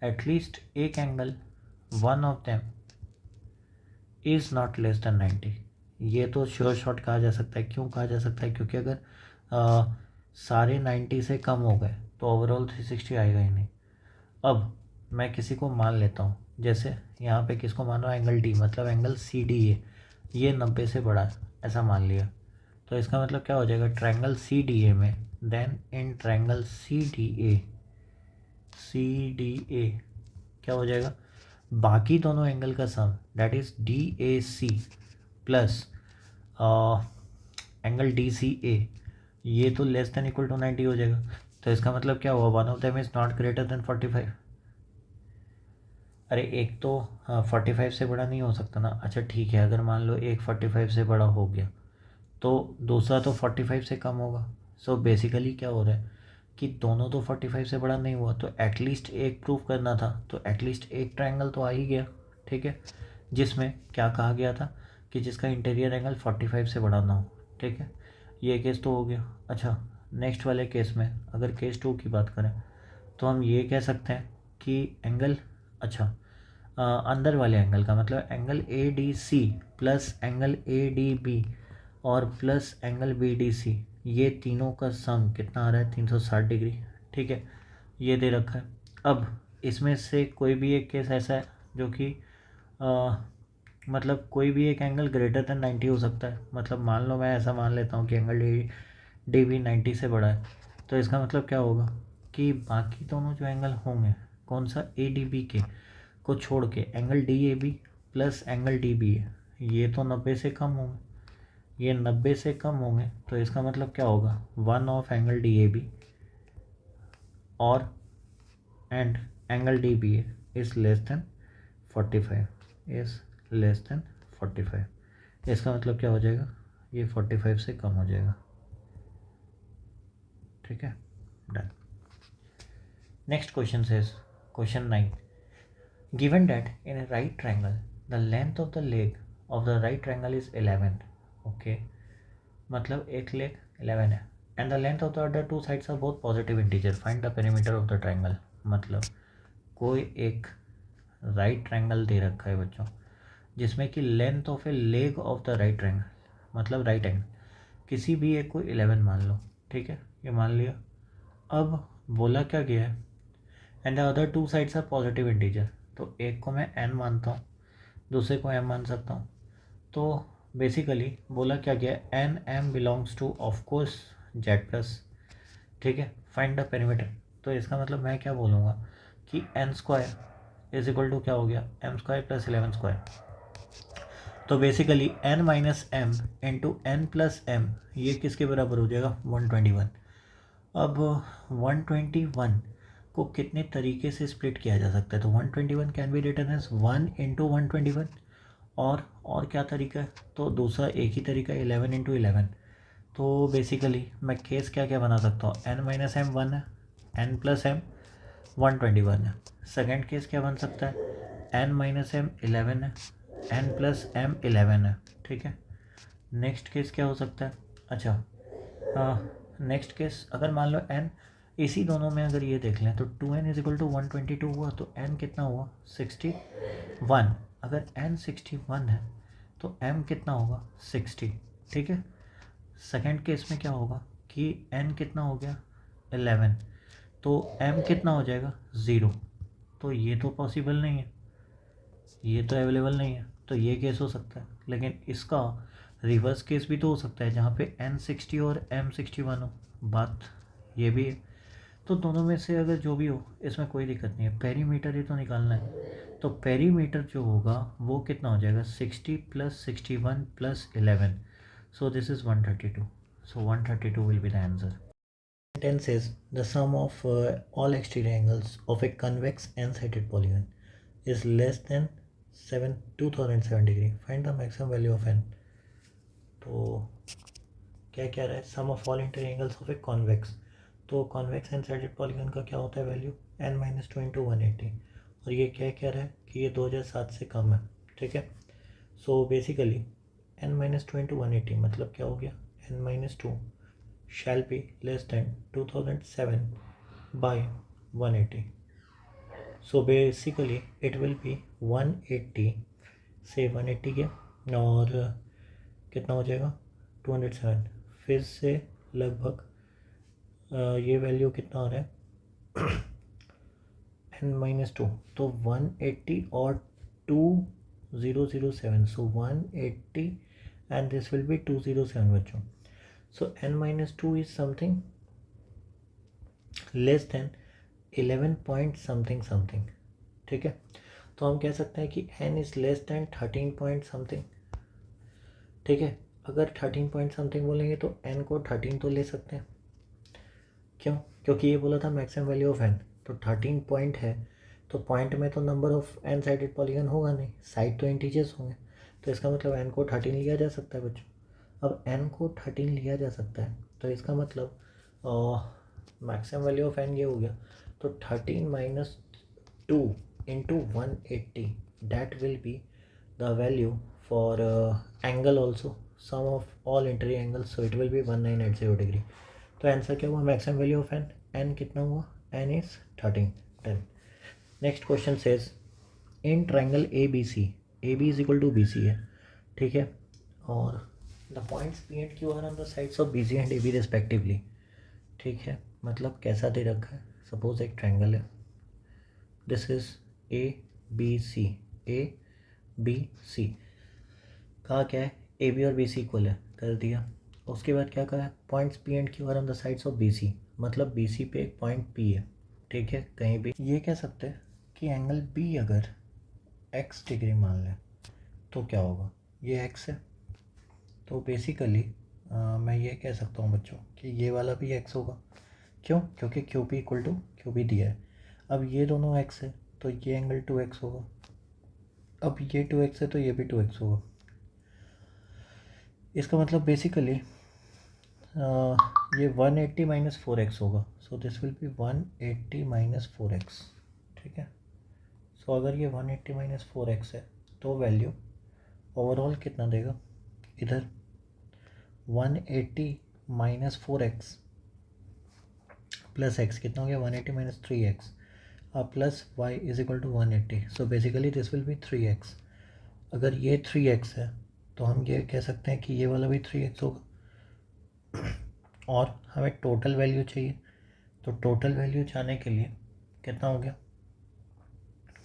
S1: एटलीस्ट एक angle, one of them is not less than 90। ये तो श्योर शॉट कहा जा सकता है। क्यों कहा जा सकता है? क्योंकि अगर सारे 90 से कम हो गए तो ओवरऑल 360 आएगा ही नहीं। अब मैं किसी को मान लेता हूँ, जैसे यहाँ पे किसको मान लो? एंगल डी, मतलब एंगल सी डी ए, ये 90 से बड़ा है, ऐसा मान लिया। तो इसका मतलब क्या हो जाएगा? ट्रायंगल सी डी ए में, then in triangle C D A क्या हो जाएगा? बाकी दोनों एंगल का sum, that is D A C plus angle D C A, ये तो लेस देन इक्वल टू 90 हो जाएगा। तो इसका मतलब क्या हुआ? One of them is not greater than 45। अरे एक तो 45 से बड़ा नहीं हो सकता ना। अच्छा ठीक है, अगर मान लो एक 45 से बड़ा हो गया तो दूसरा तो 45 से कम होगा। सो बेसिकली क्या हो रहा है कि दोनों तो 45 से बड़ा नहीं हुआ, तो एटलीस्ट एक प्रूफ करना था, तो एटलीस्ट एक ट्रायंगल तो आ ही गया। ठीक है, जिसमें क्या कहा गया था कि जिसका इंटीरियर एंगल 45 से बड़ा ना हो। ठीक है, ये केस तो हो गया। अच्छा, नेक्स्ट वाले केस में अगर केस 2 की बात करें तो हम ये कह सकते हैं कि एंगल, अच्छा अंदर वाले एंगल का मतलब angle A D C plus angle A D B और plus angle B D C, ये तीनों का सम कितना आ रहा है? 360 डिग्री। ठीक है, ये दे रखा है। अब इसमें से कोई भी एक केस ऐसा है जो कि मतलब कोई भी एक एंगल ग्रेटर देन 90 हो सकता है। मतलब मान लो मैं ऐसा मान लेता हूँ कि एंगल डी बी 90 से बड़ा है, तो इसका मतलब क्या होगा कि बाकी दोनों जो एंगल होंगे, कौन सा, ए डी बी के को छोड़ के angle D A B plus angle D B है, ये तो 90 से कम होंगे, ये 90 से कम होंगे। तो इसका मतलब क्या होगा, one of angle D A B और and angle D B A is less than 45, is less than 45। इसका मतलब क्या हो जाएगा, ये 45 से कम हो जाएगा। ठीक है, done. Next question says, question 9, given that in a right triangle the length of the leg of the right triangle is 11, okay, मतलब एक लेग 11 है, and the length of the other two sides are both positive integer, find the perimeter of the triangle. मतलब कोई एक right triangle दे रखा है बच्चों, जिसमें कि length of a leg of the right triangle, मतलब राइट एंगल, किसी भी एक को 11 मान लो, ठीक है, ये मान लिया। अब बोला क्या गया है, and the other two sides are positive integer, तो एक को मैं n मानता हूँ, दूसरे को m मान सकता हूँ। तो बेसिकली बोला क्या गया, N M belongs to of course Z plus, ठीक है, फाइंड द पेरीमीटर। तो इसका मतलब मैं क्या बोलूँगा कि N square is equal to क्या हो गया, एम स्क्वायर प्लस 11 स्क्वायर। तो basically n minus M into N plus M, ये किसके बराबर हो जाएगा, 121। अब 121 को कितने तरीके से स्प्लिट किया जा सकता है, तो 121 can be written as 1 into 121, और क्या तरीका है, तो दूसरा एक ही तरीका 11 इंटू 11। तो बेसिकली मैं केस क्या क्या बना सकता हूँ, n माइनस एम 1 है, n प्लस एम 121 है। सेकेंड केस क्या बन सकता है, n माइनस एम 11 है, n प्लस एम 11 है, ठीक है। नेक्स्ट केस क्या हो सकता है, अच्छा नेक्स्ट केस अगर मान लो n, इसी दोनों में अगर ये देख लें तो 2n इज इक्वल टू 122 हुआ, तो n कितना हुआ, 61। अगर n 61 है तो m कितना होगा, 60, ठीक है। सेकेंड केस में क्या होगा कि n कितना हो गया, 11, तो m कितना हो जाएगा, 0। तो ये तो पॉसिबल नहीं है, ये तो अवेलेबल नहीं है, तो ये केस हो सकता है। लेकिन इसका रिवर्स केस भी तो हो सकता है, जहाँ पे n 60 और m 61 हो, बात ये भी है। तो दोनों में से अगर जो भी हो, इसमें कोई दिक्कत नहीं है, पेरीमीटर ही तो निकालना है। तो पेरीमीटर जो होगा वो कितना हो जाएगा, 60 plus 61 plus 11, so this is 132, so 132 will be the answer. Sentence is the sum of all exterior angles of a convex n-sided polygon is less than 2007 degree. Find the maximum value of n. तो क्या कह रहा है, sum of all interior angles of a convex, तो convex n sided polygon का क्या होता है वैल्यू, n माइनस 2 इंटू 180, और ये क्या कह रहा है कि ये 2007 से कम है, ठीक है। So basically n minus 2 into 180 मतलब क्या हो गया, n minus 2 shall be less than 2007 by 180. So basically it will be 180 से 180 के और कितना हो जाएगा 207, फिर से लगभग ये वैल्यू कितना हो रहा है n माइनस 2, तो 180 और 2007, सो 180 एंड दिस विल बी 207 बच्चों। So n minus 2 is something less than 11 point something something, ठीक है। तो हम कह सकते हैं कि n is less than 13 point something, ठीक है। अगर 13 point something बोलेंगे तो n को 13 तो ले सकते हैं, क्यों, क्योंकि ये बोला था मैक्सिमम वैल्यू ऑफ n, तो 13 पॉइंट है, तो पॉइंट में तो number of n sided polygon होगा नहीं, साइड तो इंटीजर्स होंगे, तो इसका मतलब n को 13 लिया जा सकता है बच्चों। अब n को 13 लिया जा सकता है, तो इसका मतलब मैक्सिमम वैल्यू ऑफ n ये हो गया, तो 13 minus 2 into 180 that will be the value for angle also, sum of all interior angles, so it will be 1980 degree. तो आंसर क्या हुआ, maximum value of n, n कितना हुआ, n is 13, 10। Next question says in triangle A B C, A B is equal to B C है, ठीक है, और the points P and Q are on the sides of B C and A B respectively, ठीक है। मतलब कैसा दे रखा है, सपोज एक ट्राइंगल है, this is A B C, A B C. कहा क्या है, ए बी और बी सी इक्वल है, कर दिया। उसके बाद क्या कहा है, points P and Q are on the sides of B C, मतलब बी सी पे एक पॉइंट पी है, ठीक है, कहीं भी। ये कह सकते हैं कि एंगल बी अगर एक्स डिग्री मान लें तो क्या होगा, ये एक्स है, तो बेसिकली मैं ये कह सकता हूँ बच्चों कि ये वाला भी एक्स होगा। क्यों, क्योंकि Q P equal to Q B दिया है। अब ये दोनों एक्स है तो ये एंगल 2x होगा, अब ये 2x है तो ये भी 2x होगा। इसका मतलब बेसिकली ये 180 माइनस 4x होगा, सो this will B 180 minus 4x, ठीक है। सो अगर ये 180 माइनस 4x है तो वैल्यू ओवरऑल कितना देगा, इधर 180 माइनस 4x प्लस x कितना हो गया, 180 minus 3x plus y is equal to 180, so basically this will be 3x। अगर ये 3x है तो हम ये कह सकते हैं कि ये वाला भी 3x होगा। और हमें टोटल वैल्यू चाहिए, तो टोटल वैल्यू जाने के लिए कितना हो गया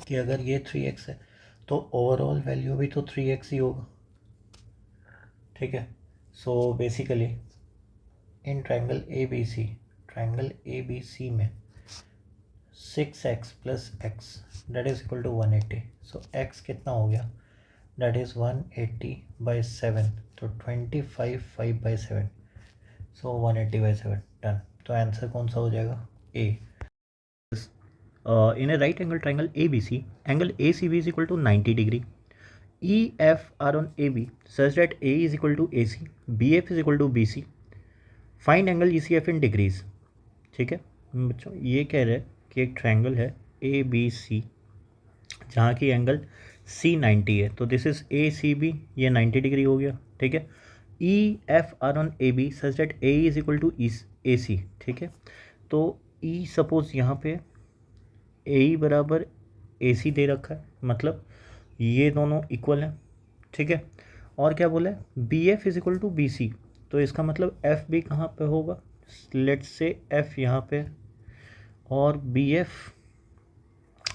S1: कि अगर ये 3x है तो ओवरऑल वैल्यू भी तो 3x ही होगा, ठीक है। So basically in triangle A B C में 6x plus X that is equal to 180, so x कितना हो गया, डेट इज़ 180 बाई 7, तो 25 5 बाई 7, सो 180 बाई 7 डन। तो आंसर कौन सा हो जाएगा, ए। In a right angle triangle ABC, angle ACB is equal to 90 degree. EF are on AB such that A is equal to AC, BF is equal to BC. Find angle ECF in degrees. ठीक है बच्चों, ये कह रहे हैं कि एक triangle है ABC जहाँ की एंगल C 90 है, तो दिस इज ACB, ये 90 डिग्री हो गया, ठीक है। EF are on AB such that A is equal to AC, ठीक है। तो E सपोज यहाँ पे ए बराबर ए सी दे रखा है, मतलब ये दोनों इक्वल हैं, ठीक है। और क्या बोला है, B F is equal to B C, तो इसका मतलब एफ भी कहाँ पे होगा, लेट्स से एफ यहाँ पे और बी एफ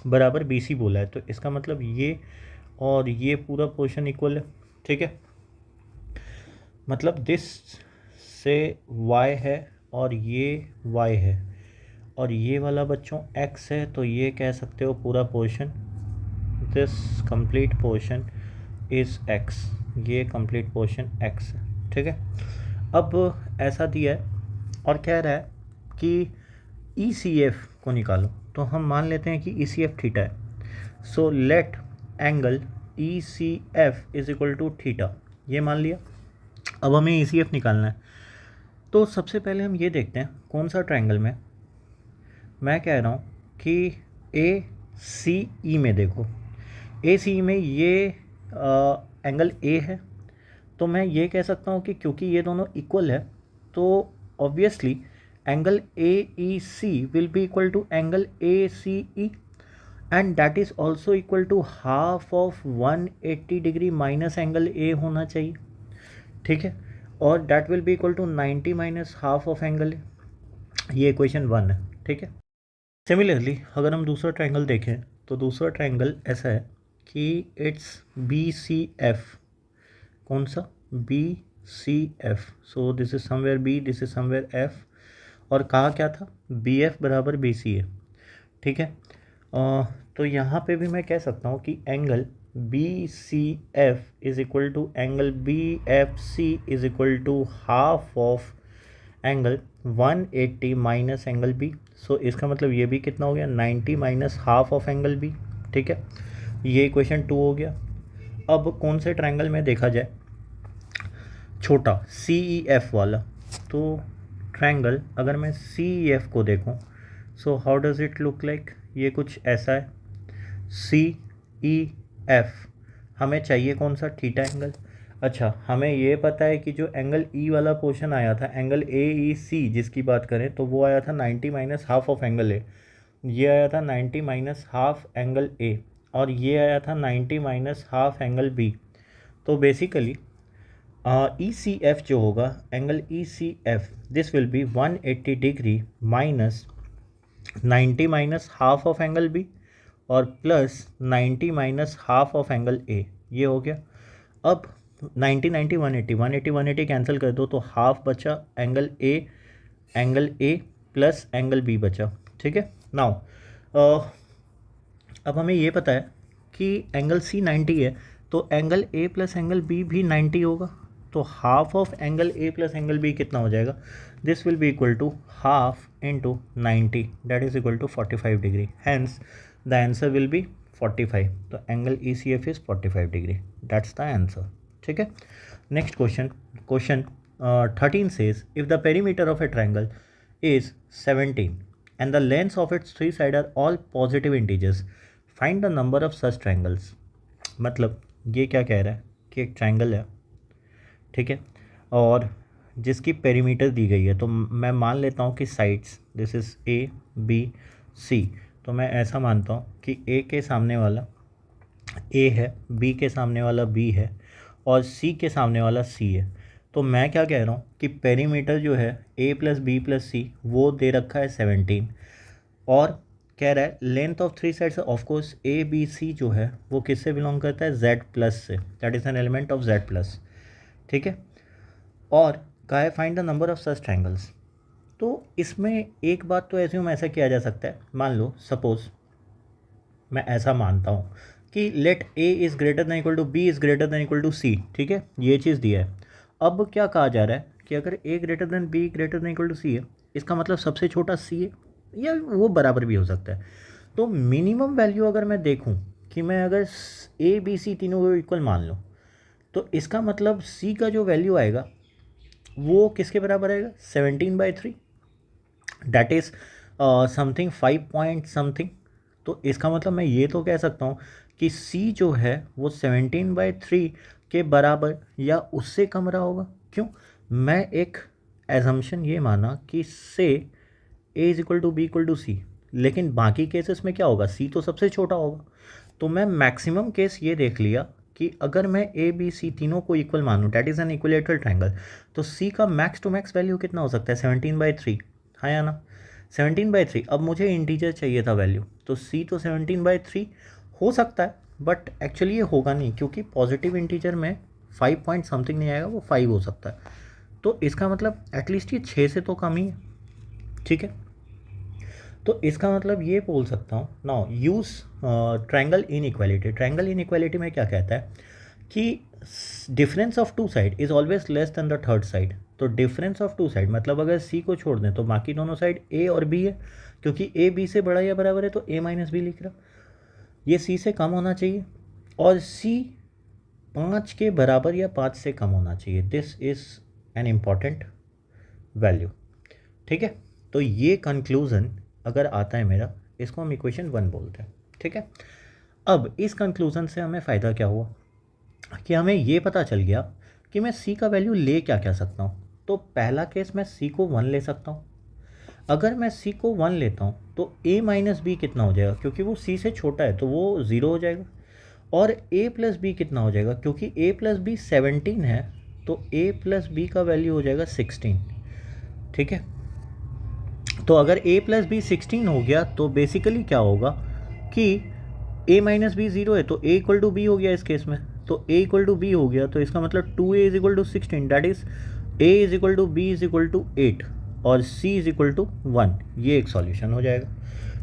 S1: बराबर बी सी बोला है, तो इसका मतलब ये और ये पूरा पोर्शन इक्वल है, ठीक है। मतलब दिस से y है और ये y है और ये वाला बच्चों x है, तो ये कह सकते हो पूरा portion, this complete portion is x, ये कंप्लीट पोर्शन x है, ठीक है। अब ऐसा दिया है और कह रहा है कि ECF को निकालो, तो हम मान लेते हैं कि ECF थीटा है, so let angle ECF is equal to theta, ये मान लिया। अब हमें ECF निकालना है, तो सबसे पहले हम ये देखते हैं कौन सा ट्रायंगल में, मैं कह रहा हूँ कि ACE में देखो, ACE में ये एंगल A है, तो मैं ये कह सकता हूँ कि क्योंकि ये दोनों इक्वल है तो obviously angle AEC will be equal to angle ACE and that is also equal to half of 180 degree minus angle A होना चाहिए, ठीक है। और that will be equal to 90 minus half of angle A, ये equation 1 है, ठीक है। Similarly अगर हम दूसरा ट्रायंगल देखें तो दूसरा ट्रायंगल ऐसा है कि इट्स BCF, कौन सा, BCF, so this is somewhere B, this is somewhere F, और कहा क्या था, BF बराबर BC है, ठीक है। तो यहाँ पे भी मैं कह सकता हूँ कि angle BCF is equal to angle BFC is equal to half of angle 180 minus angle B, so इसका मतलब ये भी कितना हो गया, 90 minus half of angle B, ठीक है। ये इक्वेशन 2 हो गया। अब कौन से ट्रायंगल में देखा जाए, छोटा CEF वाला, तो ट्रायंगल अगर मैं CEF को देखूं, so how does it look like, ये कुछ ऐसा है। CEF हमें चाहिए कौन सा, थीटा एंगल। अच्छा, हमें ये पता है कि जो एंगल E वाला पोर्शन आया था, एंगल AEC जिसकी बात करें, तो वो आया था 90 minus half of angle A, ये आया था 90 माइनस हाफ एंगल A, और ये आया था 90 माइनस हाफ एंगल B। तो बेसिकली ECF जो होगा, angle ECF this will B 180 degree minus 90 minus half of angle B, और plus 90 minus half of angle ए, ये हो गया। अब 90 90 180 180 180 कैंसिल कर दो तो हाफ बचा angle A plus angle B बचा, ठीक है। नाउ अब हमें ये पता है कि एंगल सी 90 है, तो angle A plus angle B भी 90 होगा, तो half of angle A plus angle B कितना हो जाएगा, this will be equal to half into 90 that is equal to 45 degree, hence the answer will be 45। तो angle E C F is 45 degree, that's the answer, ठीक है। Next question 13 says if the perimeter of a triangle is 17 and the lengths of its three sides are all positive integers, find the number of such triangles। मतलब ये क्या कह रहा है कि एक ट्रायंगल है, ठीक है, और जिसकी पेरीमीटर दी गई है, तो मैं मान लेता हूँ कि sides this is A B C, तो मैं ऐसा मानता हूँ कि ए के सामने वाला ए है, बी के सामने वाला बी है और सी के सामने वाला सी है। तो मैं क्या कह रहा हूँ कि पेरीमीटर जो है A plus B plus C वो दे रखा है 17, और कह रहा है length of three sides of course A B C जो है वो किससे बिलोंग करता है, जेड प्लस से, that is an element of Z plus, ठीक है। और कहा है find the number of such triangles. तो इसमें एक बात तो एज्यूम ऐसा किया जा सकता है, मान लो सपोज मैं ऐसा मानता हूँ कि let A is greater than equal to B is greater than equal to C, ठीक है, ये चीज़ दिया है। अब क्या कहा जा रहा है कि अगर A greater than B greater than equal to C है, इसका मतलब सबसे छोटा सी है, या वो बराबर भी हो सकता है। तो मिनिमम वैल्यू अगर मैं देखूं कि मैं अगर ए बी सी तीनों को इक्वल मान लूँ, तो इसका मतलब सी का जो वैल्यू आएगा वो किसके बराबर आएगा, 17/3, that is something 5 point something. तो इसका मतलब मैं ये तो कह सकता हूँ कि सी जो है वो 17/3 के बराबर या उससे कम रहा होगा। क्यों, मैं एक एजम्पशन ये माना कि say A is equal to B equal to C, लेकिन बाकी केसेस में क्या होगा, सी तो सबसे छोटा होगा। तो मैं मैक्सिमम केस ये देख लिया कि अगर मैं ए बी सी तीनों को इक्वल मानूँ, that is an equilateral triangle, तो सी का मैक्स टू मैक्स वैल्यू कितना हो सकता है, 17/3, हाँ या ना, 17/3। अब मुझे इंटीजर चाहिए था वैल्यू, तो सी तो 17/3 हो सकता है, बट एक्चुअली ये होगा नहीं, क्योंकि पॉजिटिव इंटीजर में 5 पॉइंट समथिंग नहीं आएगा, वो 5 हो सकता है। तो इसका मतलब एटलीस्ट ये 6 से तो कम ही है, ठीक है। तो इसका मतलब ये बोल सकता हूँ, now use triangle inequality. Triangle inequality में क्या कहता है कि difference of two side is always less than the third side. तो डिफरेंस ऑफ टू साइड मतलब अगर सी को छोड़ दें तो बाकी दोनों साइड ए और बी है, क्योंकि ए बी से बड़ा या बराबर है तो ए माइनस बी लिख रहा, ये सी से कम होना चाहिए, और सी 5 के बराबर या 5 से कम होना चाहिए। This is an important value, ठीक है। तो ये कंक्लूज़न अगर आता है मेरा, इसको हम इक्वेशन 1 बोलते हैं, ठीक है। अब इस कंक्लूज़न से हमें फ़ायदा क्या हुआ कि हमें ये पता चल गया कि मैं सी का वैल्यू ले क्या क्या सकता हूँ। तो पहला केस मैं सी को 1 ले सकता हूँ। अगर मैं सी को 1 लेता हूँ तो ए माइनस बी कितना हो जाएगा, क्योंकि वो सी से छोटा है तो वो 0 हो जाएगा। और ए प्लस बी कितना हो जाएगा, क्योंकि ए प्लस बी 17 है, तो ए प्लस बी का वैल्यू हो जाएगा 16, ठीक है। तो अगर a प्लस बी 16 हो गया तो बेसिकली क्या होगा कि a माइनस बी 0 है, तो a इक्वल टू बी हो गया इस केस में। तो a इक्वल टू बी हो गया, तो इसका मतलब 2a is equal to 16, that is a is equal to b is equal to 8 और c इज इक्वल टू 1। ये एक सॉल्यूशन हो जाएगा,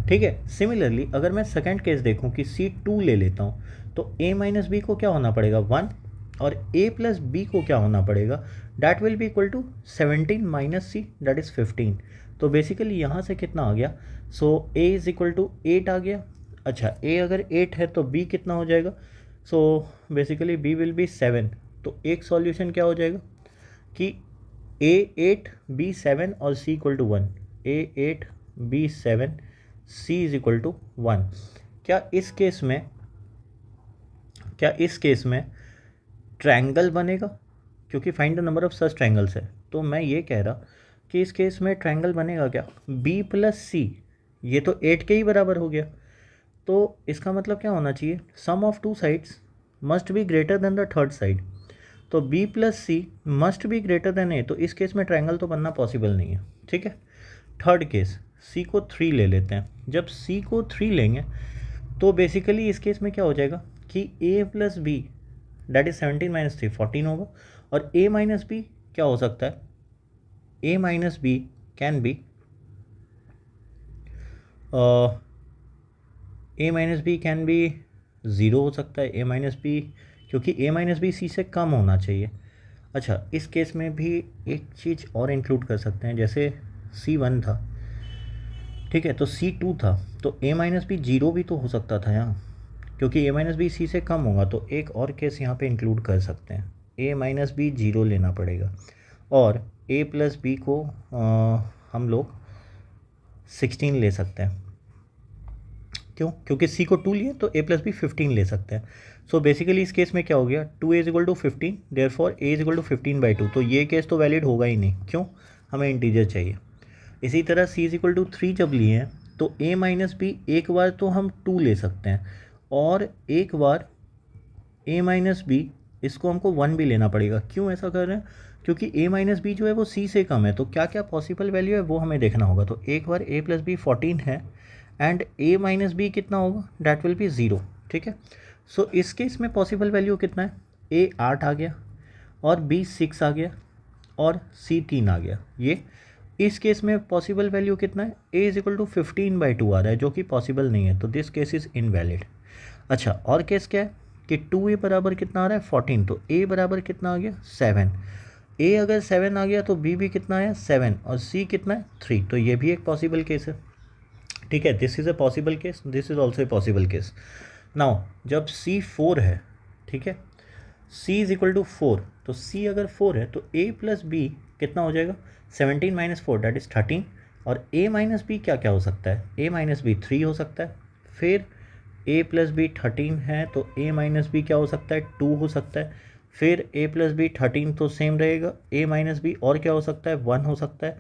S1: ठीक है। सिमिलरली अगर मैं सेकंड केस देखूं कि c 2 ले लेता हूं, तो a माइनस बी को क्या होना पड़ेगा 1, और a प्लस बी को क्या होना पड़ेगा, that will be equal to 17 minus C, that is 15। तो बेसिकली यहाँ से कितना आ गया, so a is equal to 8 आ गया। अच्छा, a अगर 8 है तो b कितना हो जाएगा, so basically b will be 7। तो एक सॉल्यूशन क्या हो जाएगा कि a 8 b 7 और c equal to 1, a 8 b 7 c is equal to 1। क्या इस केस में ट्रायंगल बनेगा, क्योंकि find the number of such triangles है। तो मैं ये कह रहा कि इस केस में ट्रायंगल बनेगा क्या, b प्लस सी, ये तो 8 के ही बराबर हो गया। तो इसका मतलब क्या होना चाहिए, sum of two sides must be greater than the third side. तो b plus C must be greater than a, तो इस केस में ट्रायंगल तो बनना पॉसिबल नहीं है, ठीक है। थर्ड केस c को 3 ले लेते हैं। जब c को 3 लेंगे तो बेसिकली इस केस में क्या हो जाएगा कि a plus B that is 17 minus 3 14 होगा, और a माइनस बी क्या हो सकता है, a minus B can be a minus B can be 0 हो सकता है, a माइनस बी, क्योंकि a माइनस बी सी से कम होना चाहिए। अच्छा, इस केस में भी एक चीज़ और इंक्लूड कर सकते हैं, जैसे C1 था, ठीक है, तो C2 था, तो a माइनस बी 0 भी तो हो सकता था यहाँ, क्योंकि a माइनस बी सी से कम होगा, तो एक और केस यहाँ पे इंक्लूड कर सकते हैं, a माइनस बी 0 लेना पड़ेगा, और a प्लस बी को हम लोग 16 ले सकते हैं। क्यों? क्योंकि c को 2 लिए तो a प्लस बी 15 ले सकते हैं। सो बेसिकली इस केस में क्या हो गया, 2a is equal to 15, therefore a is equal to 15/2, तो ये केस तो वैलिड होगा ही नहीं। क्यों? हमें इंटीजर चाहिए। इसी तरह c इज इक्वल टू 3 जब लिए हैं तो a माइनस बी एक बार तो हम 2 ले सकते हैं, और एक बार a माइनस बी इसको हमको 1 भी लेना पड़ेगा। क्यों ऐसा कर रहे हैं? क्योंकि a माइनस बी जो है वो c से कम है, तो क्या क्या पॉसिबल वैल्यू है वो हमें देखना होगा। तो एक बार a प्लस बी 14 है एंड a माइनस बी कितना होगा, डैट विल बी 0, ठीक है। सो इस केस में पॉसिबल वैल्यू कितना है, a 8 आ गया और b 6 आ गया और c 3 आ गया। ये इस केस में पॉसिबल वैल्यू कितना है, a इज इक्वल टू 15/2 आ रहा है, जो कि पॉसिबल नहीं है, तो दिस केस इज़ इनवैलिड। अच्छा, और केस क्या है कि 2a बराबर कितना आ रहा है 14, तो a बराबर कितना आ गया 7। a अगर 7 आ गया तो b भी कितना आया 7, और c कितना है 3, तो ये भी एक पॉसिबल केस है, ठीक है। This is a possible case, this is also a possible case. Now जब c 4 है, ठीक है, c इज इक्वल टू 4, तो c अगर 4 है तो a प्लस बी कितना हो जाएगा, 17 माइनस 4 दैट इज़ 13, और a माइनस बी क्या क्या हो सकता है, a माइनस बी 3 हो सकता है, फिर a प्लस बी 13 है तो a माइनस बी क्या हो सकता है 2 हो सकता है, फिर a प्लस बी 13 तो सेम रहेगा, a माइनस बी और क्या हो सकता है 1 हो सकता है,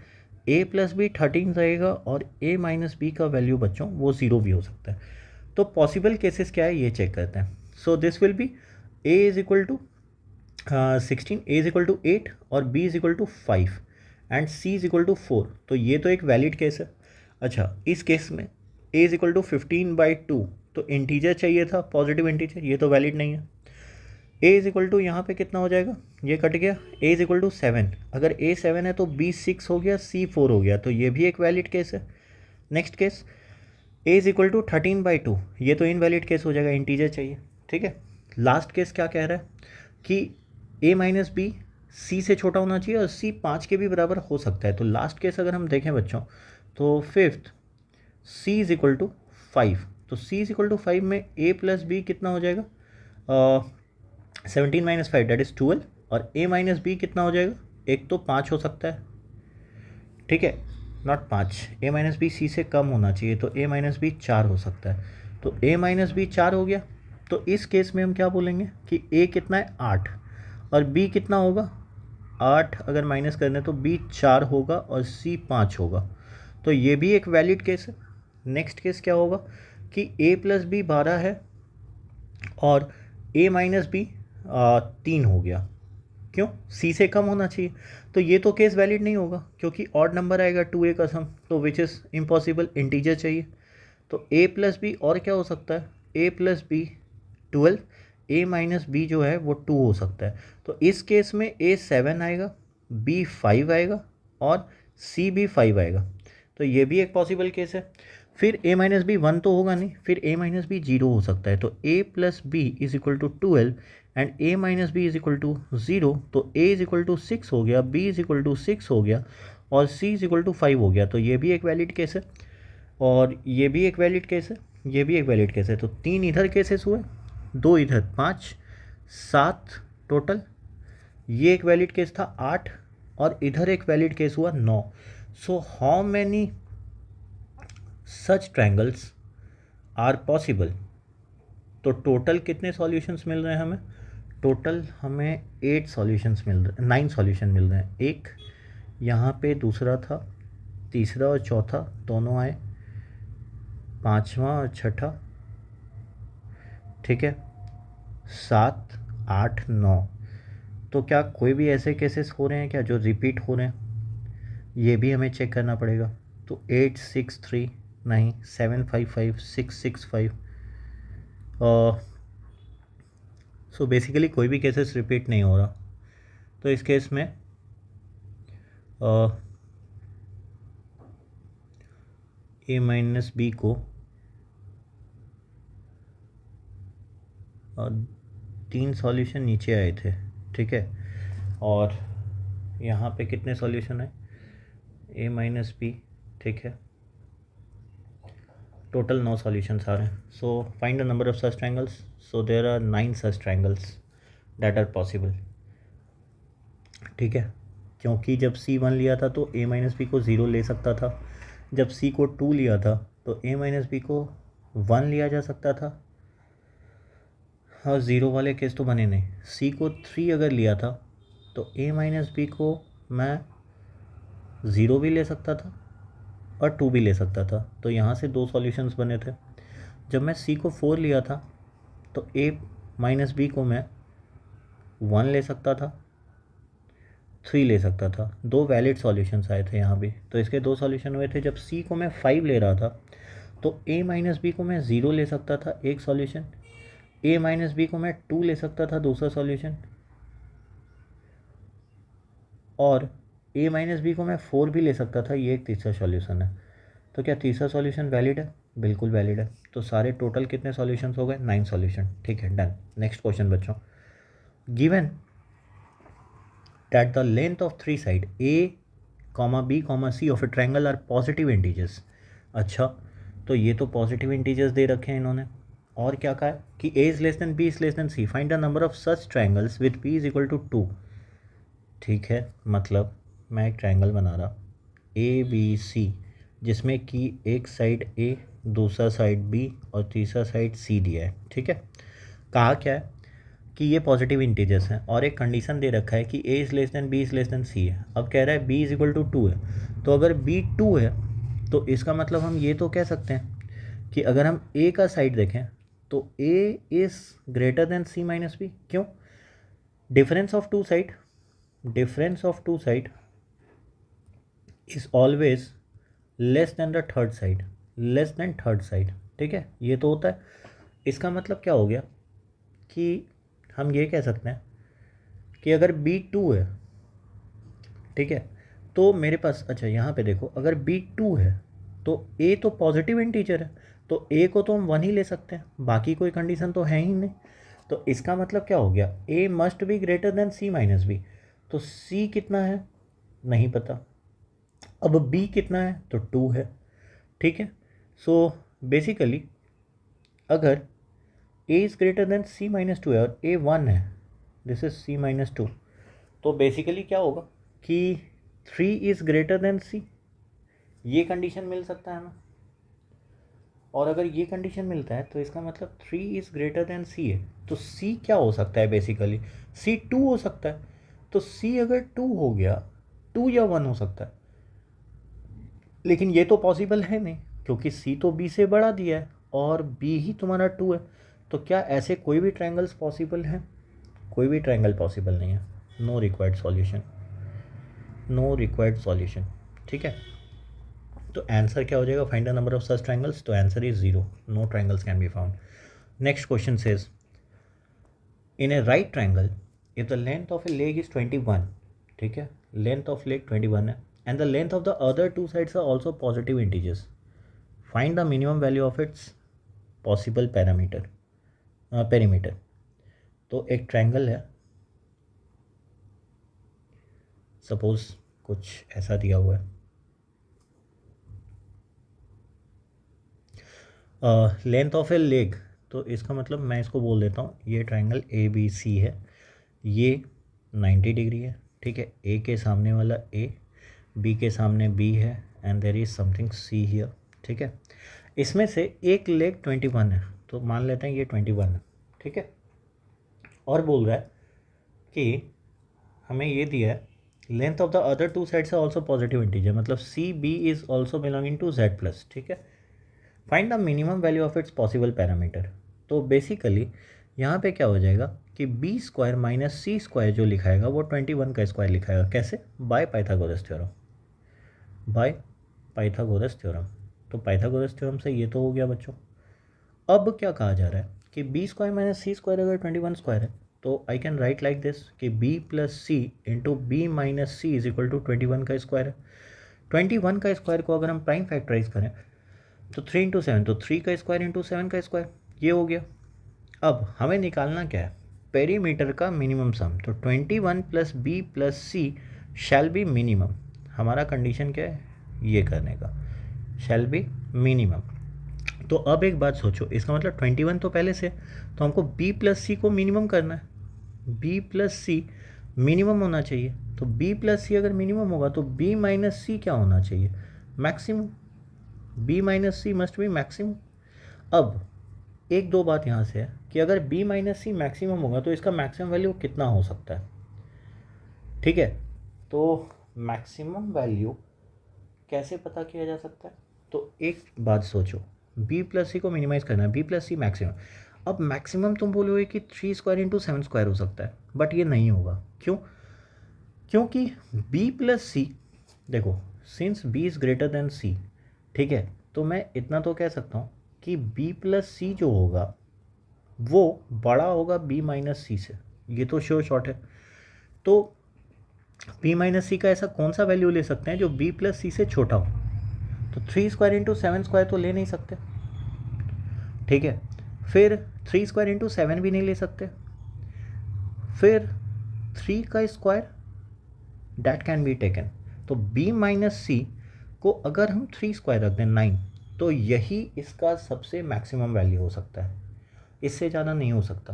S1: a प्लस बी 13 रहेगा, और a माइनस बी का वैल्यू बच्चों वो 0 भी हो सकता है। तो पॉसिबल केसेस क्या है ये चेक करते हैं। So this will be a is equal to 16, a is equal to 8 और b is equal to 5 and c is equal to 4, तो ये तो एक वैलिड केस है। अच्छा, इस केस में a इज इक्वल टू 15/2, तो इंटीजर चाहिए था, पॉजिटिव इंटीजर, ये तो वैलिड नहीं है। a इज इक्वल टू यहाँ पे कितना हो जाएगा, ये कट गया, a इज इक्वल टू 7, अगर a 7 है तो b 6 हो गया, c 4 हो गया, तो ये भी एक वैलिड केस है। Next case a is equal to 13/2, ये तो इनवैलिड केस हो जाएगा, इंटीजर चाहिए, ठीक है। लास्ट केस क्या कह रहा है कि a माइनस बी सी से छोटा होना चाहिए और c 5 के भी बराबर हो सकता है। तो लास्ट केस अगर हम देखें बच्चों, तो fifth c is equal to 5, तो c इज इक्वल टू 5 में a प्लस बी कितना हो जाएगा, 17 माइनस 5 डेट इज़ 12, और a माइनस बी कितना हो जाएगा, एक तो 5 हो सकता है, ठीक है, not 5, a minus B C से कम होना चाहिए, तो a माइनस बी 4 हो सकता है, तो a माइनस बी 4 हो गया। तो इस केस में हम क्या बोलेंगे कि a कितना है 8 और b कितना होगा 8, अगर माइनस करने तो b 4 होगा और c 5 होगा, तो ये भी एक वैलिड केस है। नेक्स्ट केस क्या होगा कि a प्लस बी 12 है और a माइनस बी 3 हो गया, क्यों, c से कम होना चाहिए, तो ये तो केस वैलिड नहीं होगा, क्योंकि ऑड नंबर आएगा 2a का सम, तो विच इज़ इम्पॉसिबल, इंटीजर चाहिए। तो a प्लस बी और क्या हो सकता है, a plus B 12, a minus B जो है वो 2 हो सकता है, तो इस केस में a 7 आएगा, b 5 आएगा और c भी 5 आएगा, तो ये भी एक पॉसिबल केस है। फिर a माइनस बी 1 तो होगा नहीं, फिर a माइनस बी 0 हो सकता है, तो a plus B is equal to 12 and a minus B is equal to 0, तो a इज इक्वल टू 6 हो गया, b इज इक्वल टू 6 हो गया और c इज इक्वल टू 5 हो गया, तो ये भी एक वैलिड केस है, और ये भी एक वैलिड केस है, ये भी एक वैलिड केस है। तो 3 इधर केसेस हुए, 2 इधर, 5 7 टोटल, ये एक वैलिड केस था 8, और इधर एक वैलिड केस हुआ 9। So how many such triangles are possible, तो टोटल कितने सॉल्यूशंस मिल रहे हैं हमें, टोटल हमें 8 सॉल्यूशंस मिल रहे, 9 सॉल्यूशन मिल रहे हैं। एक यहाँ पे दूसरा था, तीसरा और चौथा दोनों आए, पांचवा और छठा, ठीक है, 7 8 9, तो क्या कोई भी ऐसे केसेस हो रहे हैं क्या जो रिपीट हो रहे हैं, ये भी हमें चेक करना पड़ेगा। तो 8 6 3 नहीं, 7 5 5 6 6 5, सो बेसिकली कोई भी केसेस रिपीट नहीं हो रहा, तो इस केस में ए माइनस बी को तीन सॉल्यूशन नीचे आए थे, ठीक है, और यहाँ पे कितने सॉल्यूशन है, ए माइनस बी, ठीक है, टोटल 9 सॉल्यूशंस आ रहे हैं. So find the number of such triangles. So there are 9 such triangles that are possible, ठीक है, क्योंकि जब C1 लिया था तो a माइनस बी को 0 ले सकता था, जब C को 2 लिया था तो a माइनस बी को 1 लिया जा सकता था, और 0 वाले केस तो बने नहीं. C को 3 अगर लिया था तो a माइनस बी को मैं 0 भी ले सकता था और 2 भी ले सकता था, तो यहाँ से 2 सॉल्यूशंस बने थे. जब मैं C को 4 लिया था तो a माइनस बी को मैं 1 ले सकता था, 3 ले सकता था. 2 वैलिड सॉल्यूशंस आए थे यहाँ भी, तो इसके 2 सॉल्यूशन हुए थे. जब C को मैं 5 ले रहा था तो a माइनस बी को मैं 0 ले सकता था, एक सॉल्यूशन, a माइनस बी को मैं 2 ले सकता था, दूसरा सॉल्यूशन, और a माइनस बी को मैं 4 भी ले सकता था, ये एक तीसरा सॉल्यूशन है. तो क्या तीसरा सॉल्यूशन वैलिड है? बिल्कुल वैलिड है. तो सारे टोटल कितने सॉल्यूशंस हो गए? 9 सॉल्यूशन, ठीक है, डन. नेक्स्ट क्वेश्चन बच्चों, given that the length of three side a, b, c of a triangle are positive integers. अच्छा, तो ये तो पॉजिटिव इंटीजर्स दे रखे हैं इन्होंने, और क्या कहा है कि a is less than b is less than c, find the number of such triangles with p is equal to 2. ठीक है, मतलब मैं एक ट्रायंगल बना रहा ए बी सी, जिसमें कि एक साइड a, दूसरा साइड b और तीसरा साइड c दिया है, ठीक है. कहा क्या है कि ये पॉजिटिव इंटीजर्स हैं, और एक कंडीशन दे रखा है कि a is less than b is less than c है. अब कह रहा है b इज़ इक्वल टू 2 है, तो अगर b 2 है तो इसका मतलब हम ये तो कह सकते हैं कि अगर हम a का साइड देखें तो a is greater than c minus B. क्यों? Difference of two side, difference of two side is always less than the third side, less than third side, ठीक है, ये तो होता है. इसका मतलब क्या हो गया कि हम ये कह सकते हैं कि अगर B2 है, ठीक है, तो मेरे पास, अच्छा यहाँ पे देखो, अगर B2 है तो A तो पॉजिटिव इंटीजर है, तो A को तो हम 1 ही ले सकते हैं, बाकी कोई कंडीशन तो है ही नहीं. तो इसका मतलब क्या हो गया, A must be greater than C minus B. तो C कितना है नहीं पता, अब B कितना है तो 2 है, ठीक है. सो बेसिकली अगर a is greater than c minus 2 है और a 1 है, दिस इज c माइनस 2, तो बेसिकली क्या होगा कि 3 इज़ ग्रेटर देन c, ये कंडीशन मिल सकता है हमें. और अगर ये कंडीशन मिलता है तो इसका मतलब 3 इज़ ग्रेटर देन c है, तो c क्या हो सकता है, बेसिकली c 2 हो सकता है. तो c अगर 2 हो गया, 2 या 1 हो सकता है, लेकिन ये तो पॉसिबल है नहीं, क्योंकि c तो b से बढ़ा दिया है और b ही तुम्हारा 2 है. तो क्या ऐसे कोई भी ट्रायंगल्स पॉसिबल हैं? कोई भी ट्रायंगल पॉसिबल नहीं है. No required solution, no required solution, ठीक है. तो आंसर क्या हो जाएगा, find the number of such triangles. तो answer is 0, no triangles can be found. Next question says in a right triangle if the length of a leg is 21, ठीक है, length of leg 21 है, and the length of the other two sides are also positive integers, find the minimum value of its possible parameter, perimeter. तो एक triangle है, suppose कुछ ऐसा दिया हुआ है, लेंथ ऑफ ए लेग, तो इसका मतलब मैं इसको बोल देता हूँ ये ट्रायंगल ए बी सी है, ये 90 डिग्री है, ठीक है, ए के सामने वाला ए, बी के सामने बी है, and there is something C here, ठीक है. इसमें से एक लेग 21 है, तो मान लेते हैं ये 21 है, ठीक है. और बोल रहा है कि हमें ये दिया है length of the other two sides are also positive integer, मतलब C B is also belonging to Z plus, ठीक है. Find the minimum value of its possible parameter. तो बेसिकली यहाँ पे क्या हो जाएगा कि B square minus C square जो लिखाएगा वो 21 का स्क्वायर लिखाएगा. कैसे? By Pythagoras theorem, by Pythagoras theorem. तो पाइथागोरस थ्योरम से ये तो हो गया बच्चों. अब क्या कहा जा रहा है कि B square minus C square अगर 21 स्क्वायर है तो I can write like this कि B plus C into B minus C is equal to 21 का स्क्वायर है। 21 का स्क्वायर को अगर हम प्राइम फैक्टराइज करें तो 3 इंटू 7, तो 3 का स्क्वायर इंटू 7 का स्क्वायर, ये हो गया। अब हमें निकालना क्या है, पेरीमीटर का मिनिमम सम। तो 21 plus B plus C shall be minimum. हमारा कंडीशन क्या है ये करने का, शैल बी मिनिमम। तो अब एक बात सोचो, इसका मतलब 21 तो पहले से, तो हमको b प्लस सी को मिनिमम करना है। b प्लस सी मिनिमम होना चाहिए, तो b प्लस सी अगर मिनिमम होगा तो b माइनस सी क्या होना चाहिए, maximum. b minus C must be maximum. अब एक दो बात यहाँ से है कि अगर b माइनस सी मैक्सिमम होगा तो इसका मैक्सिमम वैल्यू कितना हो सकता है, ठीक है। तो मैक्सिमम वैल्यू कैसे पता किया जा सकता है, तो एक बात सोचो, b प्लस सी को मिनिमाइज करना है, b प्लस सी मैक्सिमम। अब मैक्सिमम तुम बोलोगे कि 3 स्क्वायर इंटू 7 स्क्वायर हो सकता है, बट ये नहीं होगा। क्यों? क्योंकि b प्लस सी, देखो since b is greater than c, ठीक है, तो मैं इतना तो कह सकता हूँ कि b प्लस सी जो होगा वो बड़ा होगा b माइनस सी से, ये तो श्योर शॉर्ट है। तो b माइनस सी का ऐसा कौन सा वैल्यू ले सकते हैं जो b प्लस सी से छोटा हो, तो 3 स्क्वायर इंटू 7 स्क्वायर तो ले नहीं सकते, ठीक है। फिर 3 स्क्वायर इंटू 7 भी नहीं ले सकते, फिर 3 का square that can be taken. तो b माइनस सी को अगर हम 3 स्क्वायर रख दें 9, तो यही इसका सबसे मैक्सिमम वैल्यू हो सकता है, इससे ज़्यादा नहीं हो सकता।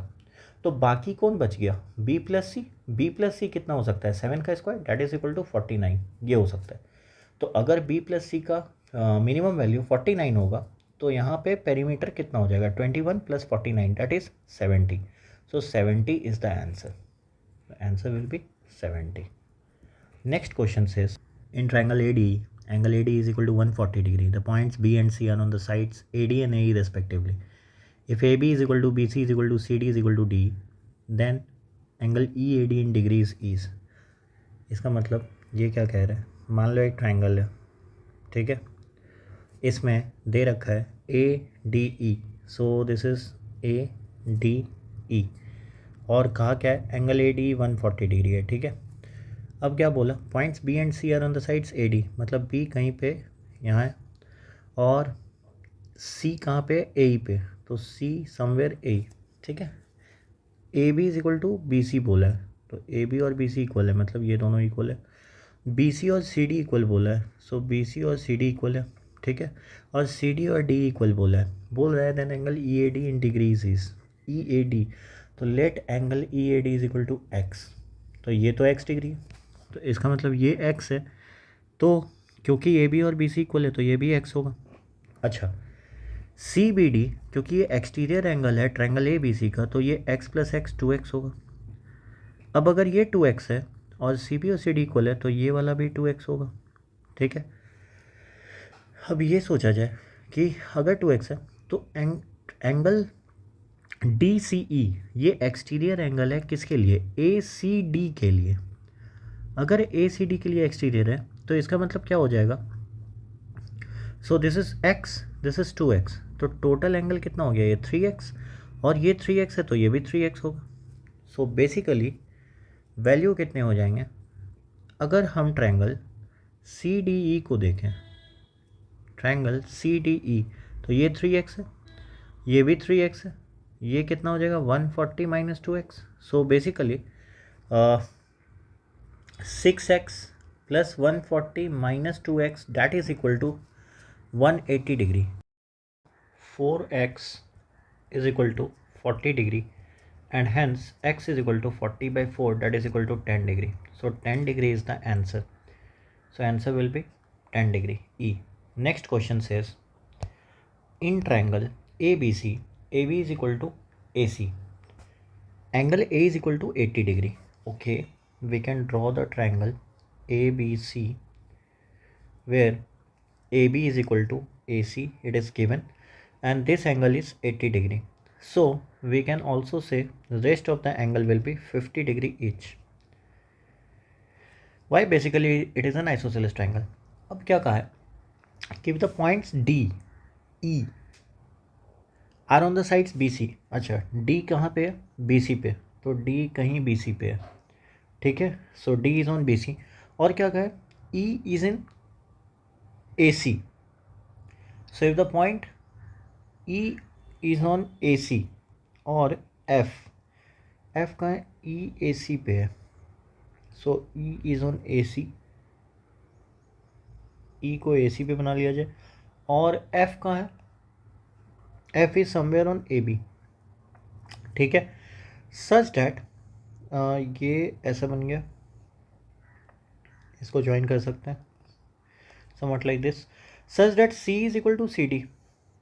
S1: तो बाकी कौन बच गया, b plus C. b plus C कितना हो सकता है, 7 का square that is equal to 49, ये हो सकता है। तो अगर b प्लस सी का मिनिमम वैल्यू 49 होगा तो यहाँ पे पेरीमीटर कितना हो जाएगा, 21 plus 49 that is 70। So 70 is the answer, answer will B 70। Next question says in triangle AD, angle AD is equal to 140 degree. The points B and C are on the sides AD and AE respectively. If AB is equal to BC is equal to CD is equal to D, then angle EAD in degrees is। इसका मतलब ये क्या कह रहा है, मान लो एक triangle है, ठीक है, इसमें दे रखा है ADE, so this is ADE, और कहा क्या है, एंगल ADE 140 डिग्री है, ठीक है। अब क्या बोला, points B and C are on the sides AD, मतलब B कहीं पे यहाँ है और C कहाँ पे, AE पे, तो C समवेयर A, ठीक है। AB is equal to BC बोला है, तो AB और BC इक्वल है, मतलब ये दोनों इक्वल है। BC और CD इक्वल बोला है, सो BC और CD इक्वल है, ठीक है। और CD और D इक्वल बोल रहा है then angle EAD in degrees is EAD, तो let angle EAD is equal to x, तो ये तो x डिग्री है, तो इसका मतलब ये x है, तो क्योंकि AB और BC इक्वल है तो ये भी x होगा। अच्छा, CBD, क्योंकि ये एक्सटीरियर एंगल है ट्रायंगल ABC का, तो ये x प्लस एक्स 2x होगा। अब अगर ये 2x है और CB और CD इक्वल है तो ये वाला भी 2x होगा, ठीक है। अब ये सोचा जाए कि अगर 2x है तो एंगल DCE ये एक्सटीरियर एंगल है किसके लिए, ACD के लिए। अगर ACD के लिए एक्सटीरियर है तो इसका मतलब क्या हो जाएगा, सो this is x, this is 2x, तो टोटल एंगल कितना हो गया, ये 3x, और ये 3x है तो ये भी 3x होगा। सो बेसिकली वैल्यू कितने हो जाएंगे, अगर हम ट्रायंगल CDE को देखें, ट्रायंगल CDE, तो ये 3x है, ये भी 3x है, ये कितना हो जाएगा 140 माइनस 2x, सो basically 6x plus 140 minus 2x that is equal to 180 degree. 4x is equal to 40 degree and hence x is equal to 40 by 4 that is equal to 10 degree. So 10 degree is the answer. So answer will be 10 degree E. Next question says in triangle ABC, AB is equal to AC. Angle A is equal to 80 degree. Okay, we can draw the triangle ABC where AB is equal to AC, it is given, and this angle is 80 degree. So we can also say the rest of the angle will be 50 degree each. Why? Basically it is an isosceles triangle. अब क्या कहा है कि with the points D, E are on the sides B C. अच्छा D कहाँ पे है, B सी पे, तो डी कहीं बी सी पे है, ठीक है। So D is on B C. और क्या कहा है, E is in A C. So if the point E is on A C और एफ, एफ कहाँ है, ई ए सी पे है। सो ई इज़ ऑन ए सी, ई को ए सी पे बना लिया जाए। और एफ कहाँ है, F is somewhere on A B, ठीक है। सच डैट ये ऐसा बन गया, इसको ज्वाइन कर सकते हैं something like this, such that C is equal to C D.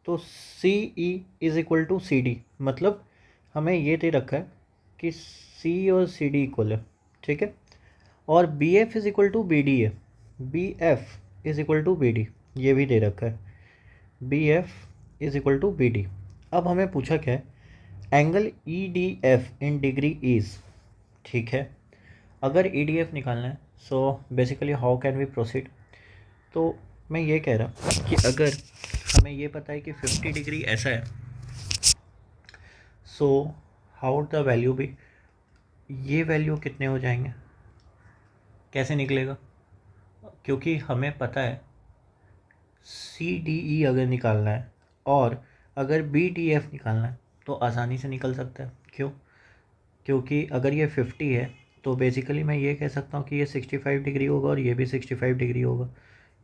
S1: तो C E is equal to C D, मतलब हमें ये दे रखा है कि सी और सी डी इक्वल है, ठीक है। और B F is equal to B D है, B F is equal to B D, ये भी दे रखा है, B F is equal to B D. अब हमें पूछा क्या है, angle E D F in degree is, ठीक है। अगर ई डी एफ निकालना है, so basically how can we proceed. तो मैं ये कह रहा कि अगर हमें ये पता है कि 50 डिग्री ऐसा है, सो हाउ द वैल्यू भी, ये वैल्यू कितने हो जाएंगे, कैसे निकलेगा, क्योंकि हमें पता है सी डी ई अगर निकालना है और अगर बी डी एफ निकालना है तो आसानी से निकल सकता है। क्यों, क्योंकि अगर ये 50 है तो बेसिकली मैं ये कह सकता हूँ कि ये 65 डिग्री होगा और ये भी 65 डिग्री होगा।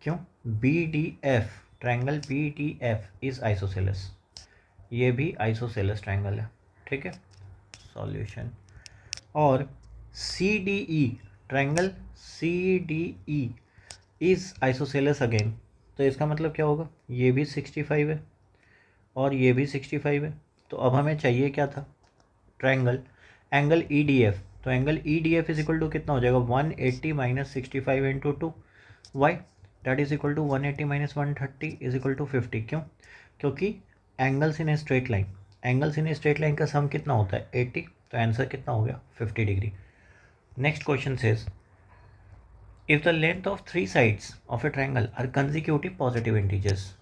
S1: क्यों, B D F, triangle B D F is isosceles, ये भी आइसोसेलेस ट्रायंगल है, ठीक है। सॉल्यूशन। और C D E, triangle C D E is isosceles again, तो इसका मतलब क्या होगा, ये भी 65 है और ये भी 65 है। तो अब हमें चाहिए क्या था, triangle angle E D F. तो angle E D F is equal to कितना हो जाएगा, 180 minus 65 into 2, why that is equal to 180 minus 130 is equal to 50। क्यों, क्योंकि angles in a straight line, angles in a straight line का sum कितना होता है 80, तो आंसर कितना हो गया 50 degree. Next question says, if the length of 3 sides of a triangle are consecutive positive integers,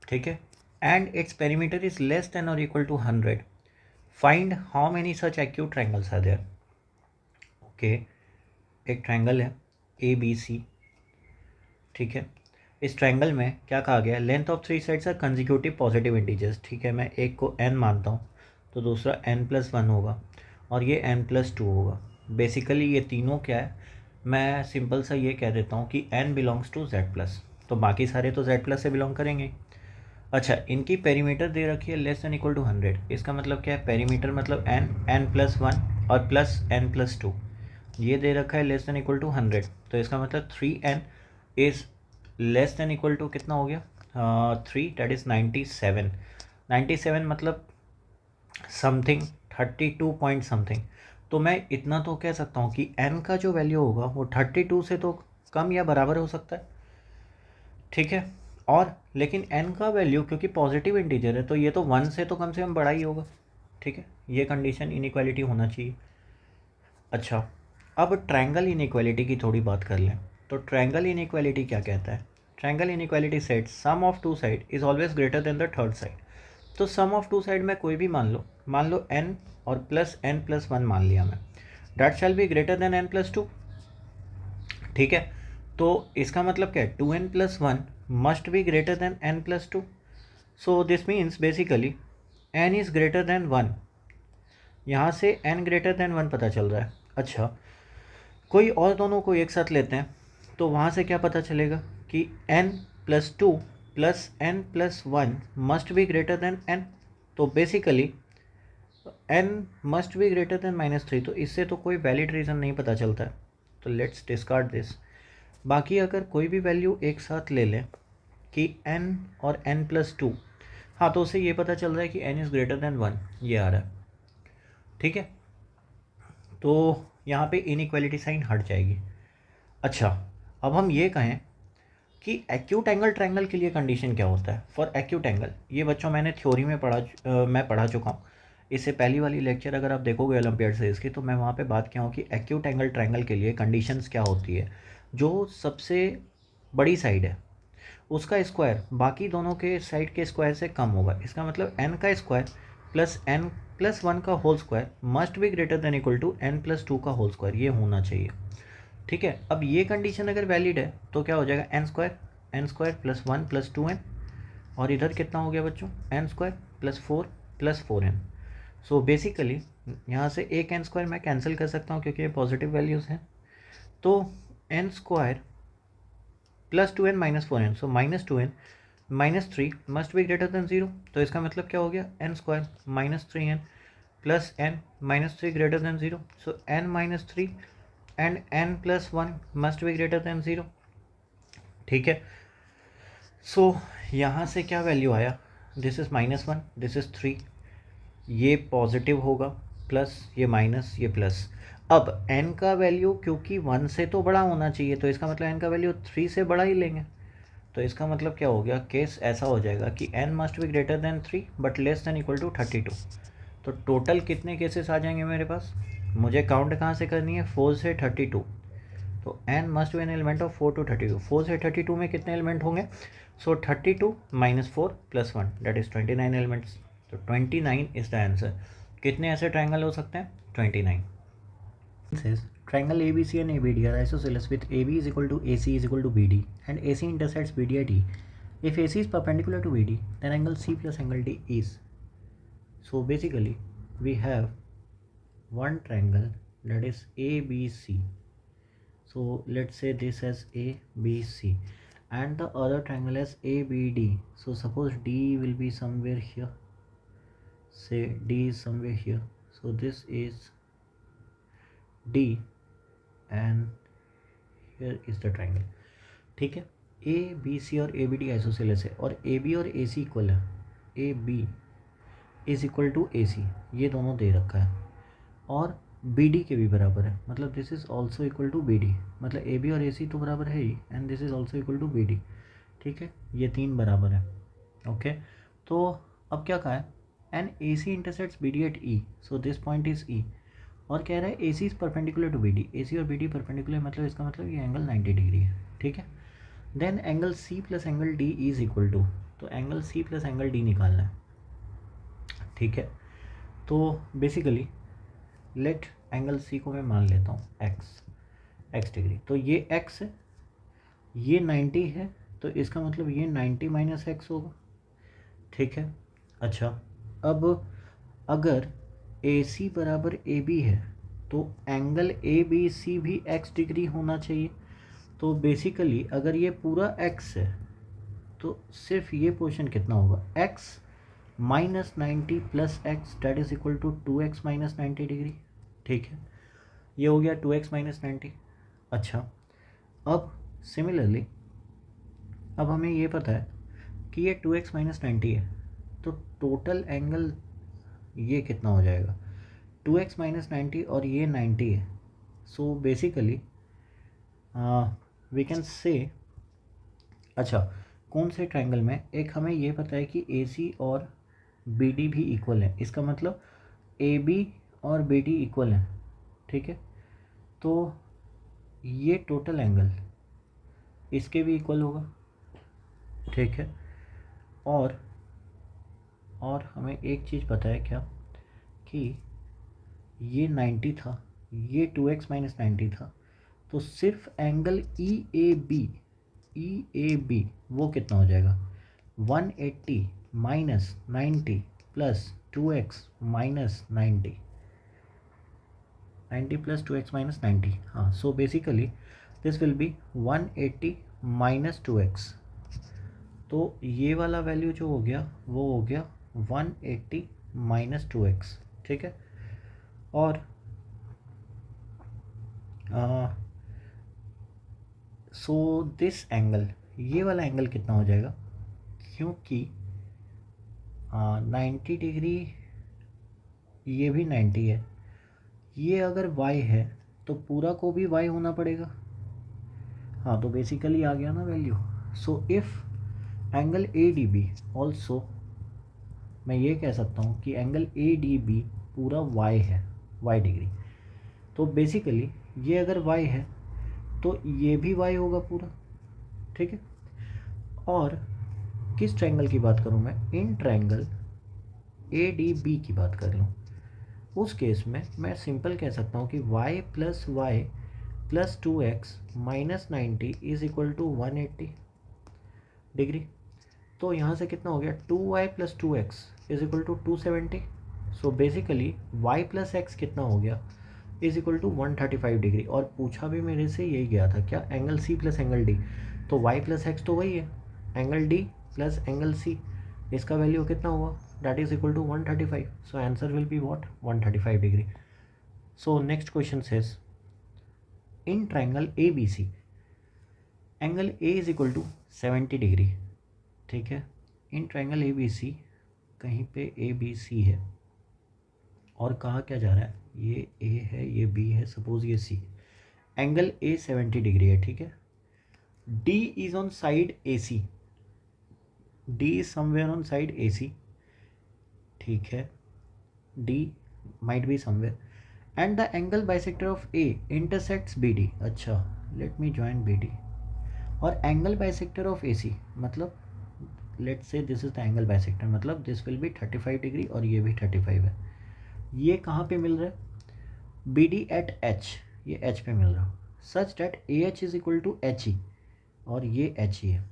S1: ठीक है, and its perimeter is less than और equal to 100, find how many such acute triangles are there. Okay, एक triangle है A B C, ठीक है। इस triangle में क्या कहा गया है, length of 3 sides are consecutive positive integers, ठीक है। मैं एक को n मानता हूँ तो दूसरा n+1 होगा और ये n+2 होगा। बेसिकली ये तीनों क्या है, मैं सिंपल सा ये कह देता हूँ कि n बिलोंग्स टू z+, तो बाकी सारे तो z+ से बिलोंग करेंगे। अच्छा, इनकी पेरीमीटर दे रखी है लेस देन इक्वल टू 100, इसका मतलब क्या है, पेरीमीटर मतलब n+1 और प्लस n+2, ये दे रखा है लेस देन इक्वल टू 100, तो इसका मतलब 3n is less than equal to कितना हो गया, 3, डैट इज़ 97, 97 मतलब समथिंग 32 पॉइंट समथिंग। तो मैं इतना तो कह सकता हूँ कि n का जो वैल्यू होगा वो 32 से तो कम या बराबर हो सकता है, ठीक है। और लेकिन n का वैल्यू क्योंकि पॉजिटिव इंटीजर है तो ये तो 1 से तो कम से कम बड़ा ही होगा, ठीक है। ये कंडीशन इनइक्वालिटी होना चाहिए। अच्छा, अब ट्रायंगल इनइक्वालिटी की थोड़ी बात कर लें। तो ट्रायंगल इनइक्वालिटी क्या कहता है, triangle inequality says sum of two side is always greater than the third side. तो सम ऑफ टू साइड में कोई भी मान लो n और प्लस n+1 मान लिया मैं, that shall be greater then n+2, ठीक है। तो इसका मतलब क्या है, 2n+1 must be greater then n+2। So this means basically n is greater then 1, यहाँ से n ग्रेटर देन 1 पता चल रहा है। अच्छा, कोई और दोनों को एक साथ लेते हैं तो वहाँ से क्या पता चलेगा कि n+2 plus n+1 must be greater then n, तो basically n must be greater than -3, तो इससे तो कोई वैलिड रीज़न नहीं पता चलता है, तो लेट्स डिस्कार्ड दिस। बाकी अगर कोई भी वैल्यू एक साथ ले लें कि n और n+2, हाँ, तो उससे ये पता चल रहा है कि n इज़ ग्रेटर देन 1, ये आ रहा है, ठीक है। तो यहाँ पे इनइक्वालिटी साइन हट जाएगी। अच्छा, अब हम ये कहें कि एक्यूट एंगल ट्रायंगल के लिए कंडीशन क्या होता है। फॉर एक्यूट एंगल, ये बच्चों मैंने थ्योरी में मैं पढ़ा चुका हूँ। इससे पहली वाली लेक्चर अगर आप देखोगे ओलंपियाड सीरीज़ की, तो मैं वहाँ पे बात किया हूँ कि एक्यूट एंगल ट्रायंगल के लिए कंडीशंस क्या होती है। जो सबसे बड़ी साइड है, उसका स्क्वायर बाकी दोनों के साइड के स्क्वायर से कम होगा। इसका मतलब n का स्क्वायर प्लस n प्लस 1 का whole square must be greater than equal to n plus 2 का होल स्क्वायर, ये होना चाहिए। ठीक है, अब ये कंडीशन अगर वैलिड है तो क्या हो जाएगा, N square plus 1 plus 2n, और इधर कितना हो गया बच्चों, N square plus 4n। So basically यहाँ से एक एन स्क्वायर मैं कैंसिल कर सकता हूँ क्योंकि ये पॉजिटिव वैल्यूज़ हैं। तो N square plus 2n minus 4n, so minus 2n minus 3 must be greater than 0। तो इसका मतलब क्या हो गया, N square minus 3n plus N minus 3 greater than 0। So N minus 3 and N plus 1 must be greater than 0। ठीक है, सो यहाँ से क्या वैल्यू आया, दिस इज़ -1, दिस इज़ 3, ये पॉजिटिव होगा, प्लस ये माइनस ये प्लस। अब n का वैल्यू क्योंकि 1 से तो बड़ा होना चाहिए, तो इसका मतलब n का वैल्यू 3 से बड़ा ही लेंगे। तो इसका मतलब क्या हो गया, केस ऐसा हो जाएगा कि n must be greater than 3 but less than equal to 32। तो टोटल कितने केसेस आ जाएंगे मेरे पास, मुझे काउंट कहाँ से करनी है, 4 से 32। तो n must B N element of 4 to 32। 4 से 32 में कितने एलिमेंट होंगे, सो 32 minus 4 plus 1 that is 29 elements. तो 29 इज़ द आंसर। कितने ऐसे ट्रायंगल हो सकते हैं, 29। Says triangle ABC and ABD are isosceles with AB is equal to AC is equal to BD and AC intersects BD at E. If AC is perpendicular to BD, then angle C plus angle D is. So basically, we have one triangle that is ABC. So let's say this as ABC, and the other triangle as ABD. So suppose D will be somewhere here. Say D is somewhere here. So this is D and here is the triangle. ठीक है, A B C और A B D isosceles है और A B और A C equal है, A B is equal to A C, ये दोनों दे रखा है, और बी डी के भी बराबर है, मतलब this is also equal to B D, मतलब ए बी और ए सी तो बराबर है ही, and this is also equal to B D. ठीक है, ये तीन बराबर है। ओके, तो अब क्या कहा है, and A C intersects B D at E, so this point is E, और कह रहा है A C is perpendicular to B D, A C और बी डी परपेंडिकुलर, मतलब इसका मतलब ये एंगल 90 डिग्री है। ठीक है, then angle C plus angle D is equal to, तो angle C plus angle D निकालना है। ठीक है, तो बेसिकली लेट एंगल सी को मैं मान लेता हूँ एक्स डिग्री, तो ये एक्स है, ये 90 है, तो इसका मतलब ये 90 माइनस एक्स होगा। ठीक है, अच्छा, अब अगर ए सी बराबर ए बी है तो एंगल ए बी सी भी एक्स डिग्री होना चाहिए। तो बेसिकली अगर ये पूरा x है तो सिर्फ ये पोर्शन कितना होगा, x minus 90 plus X that is equal to 2x minus 90 degree. ठीक है, ये हो गया 2x माइनस 90। अच्छा, अब सिमिलरली अब हमें ये पता है कि ये 2x माइनस 90 है, तो टोटल एंगल ये कितना हो जाएगा, 2x माइनस 90 और ये 90 है। So basically we can say, अच्छा कौन से ट्रायंगल में, एक हमें ये पता है कि ए सी और बी डी भी इक्वल है, इसका मतलब ए बी और बी डी इक्वल है। ठीक है, तो ये टोटल एंगल इसके भी इक्वल होगा। ठीक है, और हमें एक चीज़ पता है क्या, कि ये 90 था, ये 2x माइनस 90 था, तो सिर्फ एंगल ई ए बी वो कितना हो जाएगा, 180 minus 90 plus 2x minus 90 plus 2x minus 90। हाँ, सो basically this will B 180 minus 2x, तो ये वाला वैल्यू जो हो गया वो हो गया 180 माइनस 2x। ठीक है, और सो दिस एंगल, ये वाला एंगल कितना हो जाएगा, क्योंकि 90 डिग्री ये भी 90 है, ये अगर y है तो पूरा को भी y होना पड़ेगा। हाँ, तो बेसिकली आ गया ना value. So if angle A D B also, मैं ये कह सकता हूँ कि एंगल ए डी बी पूरा y है, y डिग्री, तो बेसिकली ये अगर y है तो ये भी y होगा पूरा। ठीक है, और किस ट्रायंगल की बात करूँ मैं, in triangle A D B की बात कर लूँ, उस केस में मैं सिंपल कह सकता हूँ कि y plus Y plus 2x minus 90 is equal to 180 degree. तो यहाँ से कितना हो गया, 2y plus 2x is equal to 270। So basically y plus x कितना हो गया, इज इक्वल टू 135 डिग्री। और पूछा भी मेरे से यही गया था क्या, angle C plus angle D, तो y प्लस एक्स तो वही है, angle D plus angle C, इसका वैल्यू कितना हुआ, that is equal to 135। So answer will be what, 135 degree. So next question says in triangle A B C angle A is equal to 70 degree. ठीक है, इन triangle A B सी कहीं पे ए B C है और कहा क्या जा रहा है, ये ए है ये बी है, सपोज ये सी, एंगल ए 70 डिग्री है। ठीक है, D is on side A C, D is somewhere on side A C. ठीक है, D might be somewhere and the angle bisector of A intersects B D. अच्छा, let me join B D. और angle bisector of A C मतलब let's say this is the angle bisector, मतलब this will be 35 degree और ये भी 35 है। ये कहाँ पे मिल रहा है, बी डी एट एच, ये एच पे मिल रहा है, such that A H is equal to H E, और ये एच ई है।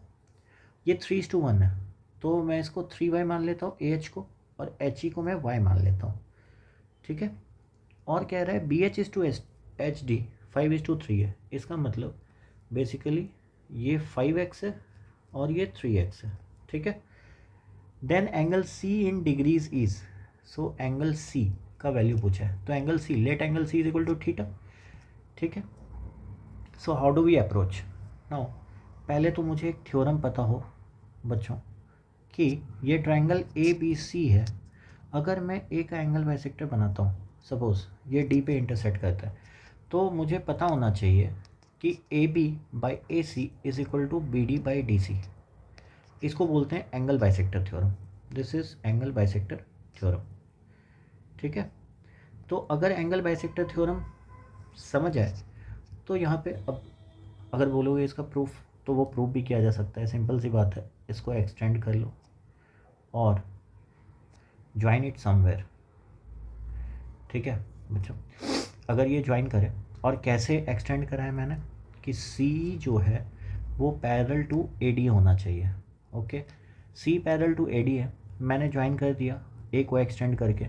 S1: ये 3:1 है, तो मैं इसको 3y मान लेता हूँ ए एच को, और एच ई को मैं y मान लेता हूँ। ठीक है, और कह रहा है B H is to H D 5:3 है, इसका मतलब बेसिकली ये 5x है और ये 3x है। ठीक है, then angle C in degrees is, so angle C का वैल्यू पूछा है, तो angle C, let angle C is equal to theta. ठीक है, so how do we approach now, पहले तो मुझे एक थ्योरम पता हो बच्चों कि ये ट्रायंगल ए बी सी है, अगर मैं ए का एंगल बाइसेक्टर बनाता हूँ, सपोज ये डी पे इंटरसेक्ट करता है, तो मुझे पता होना चाहिए कि A B by A C is equal to B D by D C. इसको बोलते हैं angle bisector theorem, this is angle bisector theorem. ठीक है, तो अगर एंगल बाइसेक्टर थ्योरम समझ आए तो यहाँ पे अब अगर बोलोगे इसका प्रूफ, तो वो प्रूफ भी किया जा सकता है, सिंपल सी बात है, इसको एक्सटेंड कर लो और ज्वाइन इट समवेयर। ठीक है बच्चों, अगर ये ज्वाइन करें, और कैसे एक्सटेंड करा है मैंने कि सी जो है वो पैरेलल टू ए डी होना चाहिए। Okay, C parallel to A D है, मैंने ज्वाइन कर दिया ए को एक्सटेंड करके।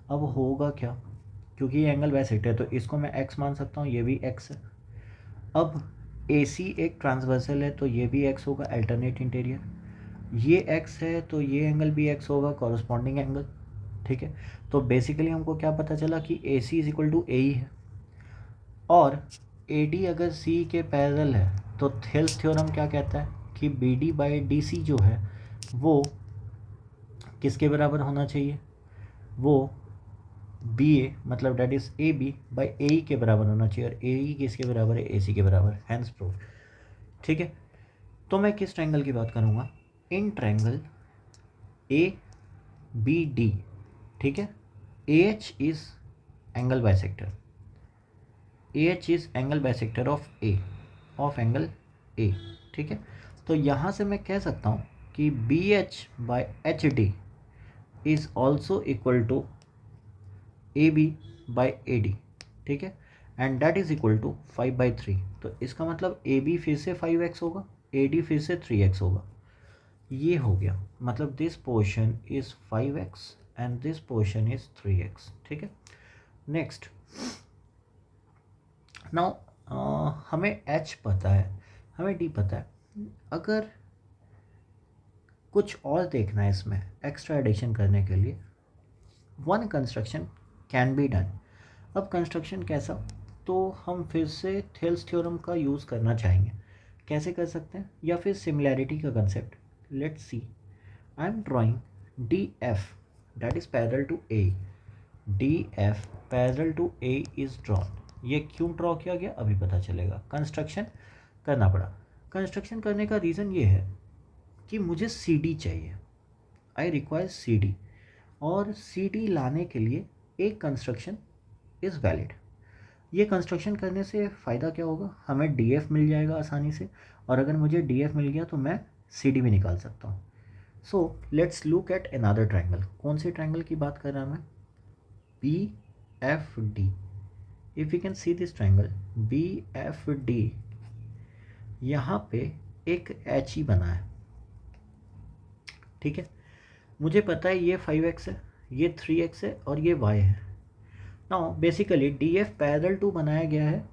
S1: अब होगा क्या, क्योंकि ये एंगल बाइसेक्टर है तो इसको मैं एक्स मान सकता हूँ, ये भी एक्स है। अब ए सी एक ट्रांसवर्सल है तो ये भी एक्स होगा, अल्टरनेट इंटीरियर, ये एक्स है तो ये एंगल भी एक्स होगा, कॉरस्पॉन्डिंग एंगल। ठीक है, तो बेसिकली हमको क्या पता चला कि ए सी इज इक्वल टू ए ई है, और ए डी अगर सी के पैरेलल है तो थेल्स थ्योरम क्या कहता है कि B D by D C जो है वो किसके बराबर होना चाहिए, वो बी ए मतलब that is A B by A E के बराबर होना चाहिए, और ए ई किसके बराबर है, ए सी के बराबर, हैंस प्रूफ। ठीक है, तो मैं किस ट्रायंगल की बात करूँगा, in triangle A B D. ठीक है, A H is angle bisector, A H is angle bisector of angle A. ठीक है, तो यहाँ से मैं कह सकता हूँ कि B H by H D is also equal to A B by A D. ठीक है, and that is equal to 5/3। तो इसका मतलब ए बी फिर से 5x होगा, ए डी फिर से 3x होगा, ये हो गया, मतलब this portion is 5x and this portion is 3x। ठीक है, नेक्स्ट नाउ हमें h पता है, हमें d पता है, अगर कुछ और देखना है इसमें एक्स्ट्रा एडिशन करने के लिए, one construction can be done. अब कंस्ट्रक्शन कैसा, तो हम फिर से थेल्स थ्योरम का यूज़ करना चाहेंगे, कैसे कर सकते हैं, या फिर सिमिलैरिटी का concept. Let's see, I am drawing D F that is parallel to A, D F parallel to A is drawn. ये क्यों ड्रॉ किया गया अभी पता चलेगा, कंस्ट्रक्शन करना पड़ा। कंस्ट्रक्शन करने का रीज़न ये है कि मुझे सी डी चाहिए, आई रिक्वायर सी डी, और सी डी लाने के लिए एक कंस्ट्रक्शन इज़ वैलिड। ये कंस्ट्रक्शन करने से फ़ायदा क्या होगा, हमें डी एफ मिल जाएगा आसानी से, और अगर मुझे डी एफ मिल गया तो मैं सी डी भी निकाल सकता हूँ. So let's look at another triangle. कौन से ट्राइंगल की बात कर रहा हूँ मैं? B F D. If you can see this triangle B F D, यहाँ पे एक एच ई बना है. ठीक है, मुझे पता है ये 5x है, ये 3x है और ये y है. Now basically D F parallel to बनाया गया है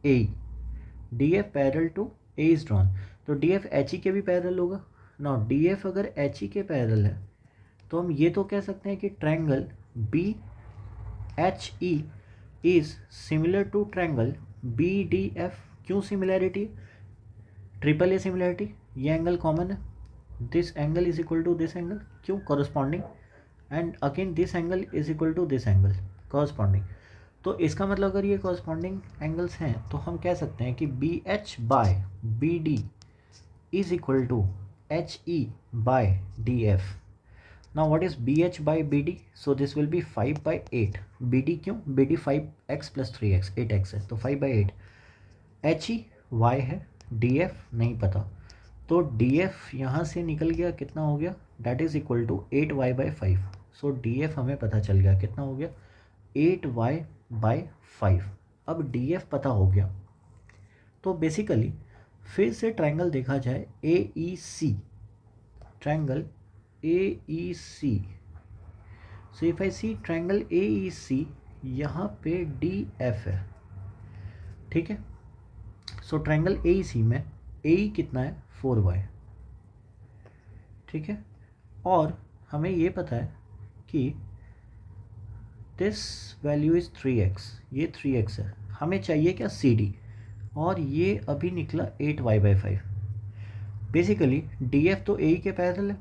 S1: A. D F parallel to A is drawn, तो डी एफ एच ई के भी पैरेलल होगा. नाउ डी एफ अगर एच ई के पैरेलल है तो हम ये तो कह सकते हैं कि triangle B H E is similar to triangle B D F. क्यों सिमिलैरिटी? Triple A similarity. ये एंगल कॉमन है, this angle is equal to this angle. क्यों? Corresponding. And again this angle is equal to this angle, corresponding. तो इसका मतलब अगर ये corresponding angles हैं तो हम कह सकते हैं कि B H by B D is equal to H E by D F. Now what is B H by B D? So this will be 5/8. B D क्यों? B D 5x + 3x 8x है, तो 5/8. H E Y है, D F नहीं पता, तो D F यहाँ से निकल गया, कितना हो गया? That is equal to 8y/5. So D F हमें पता चल गया, कितना हो गया? 8y/5. अब डी एफ पता हो गया तो बेसिकली फिर से ट्रायंगल देखा जाए A E C. Triangle A E C. So if I see triangle A E C, यहाँ पे डी एफ है. ठीक है, सो ट्रायंगल ए ई सी में ए ई कितना है? 4y. ठीक है, और हमें ये पता है कि दिस वैल्यू इज़ 3x, ये 3x है. हमें चाहिए क्या? सी डी, और ये अभी निकला 8y/5. बेसिकली डी एफ तो ए के पैरेलल है,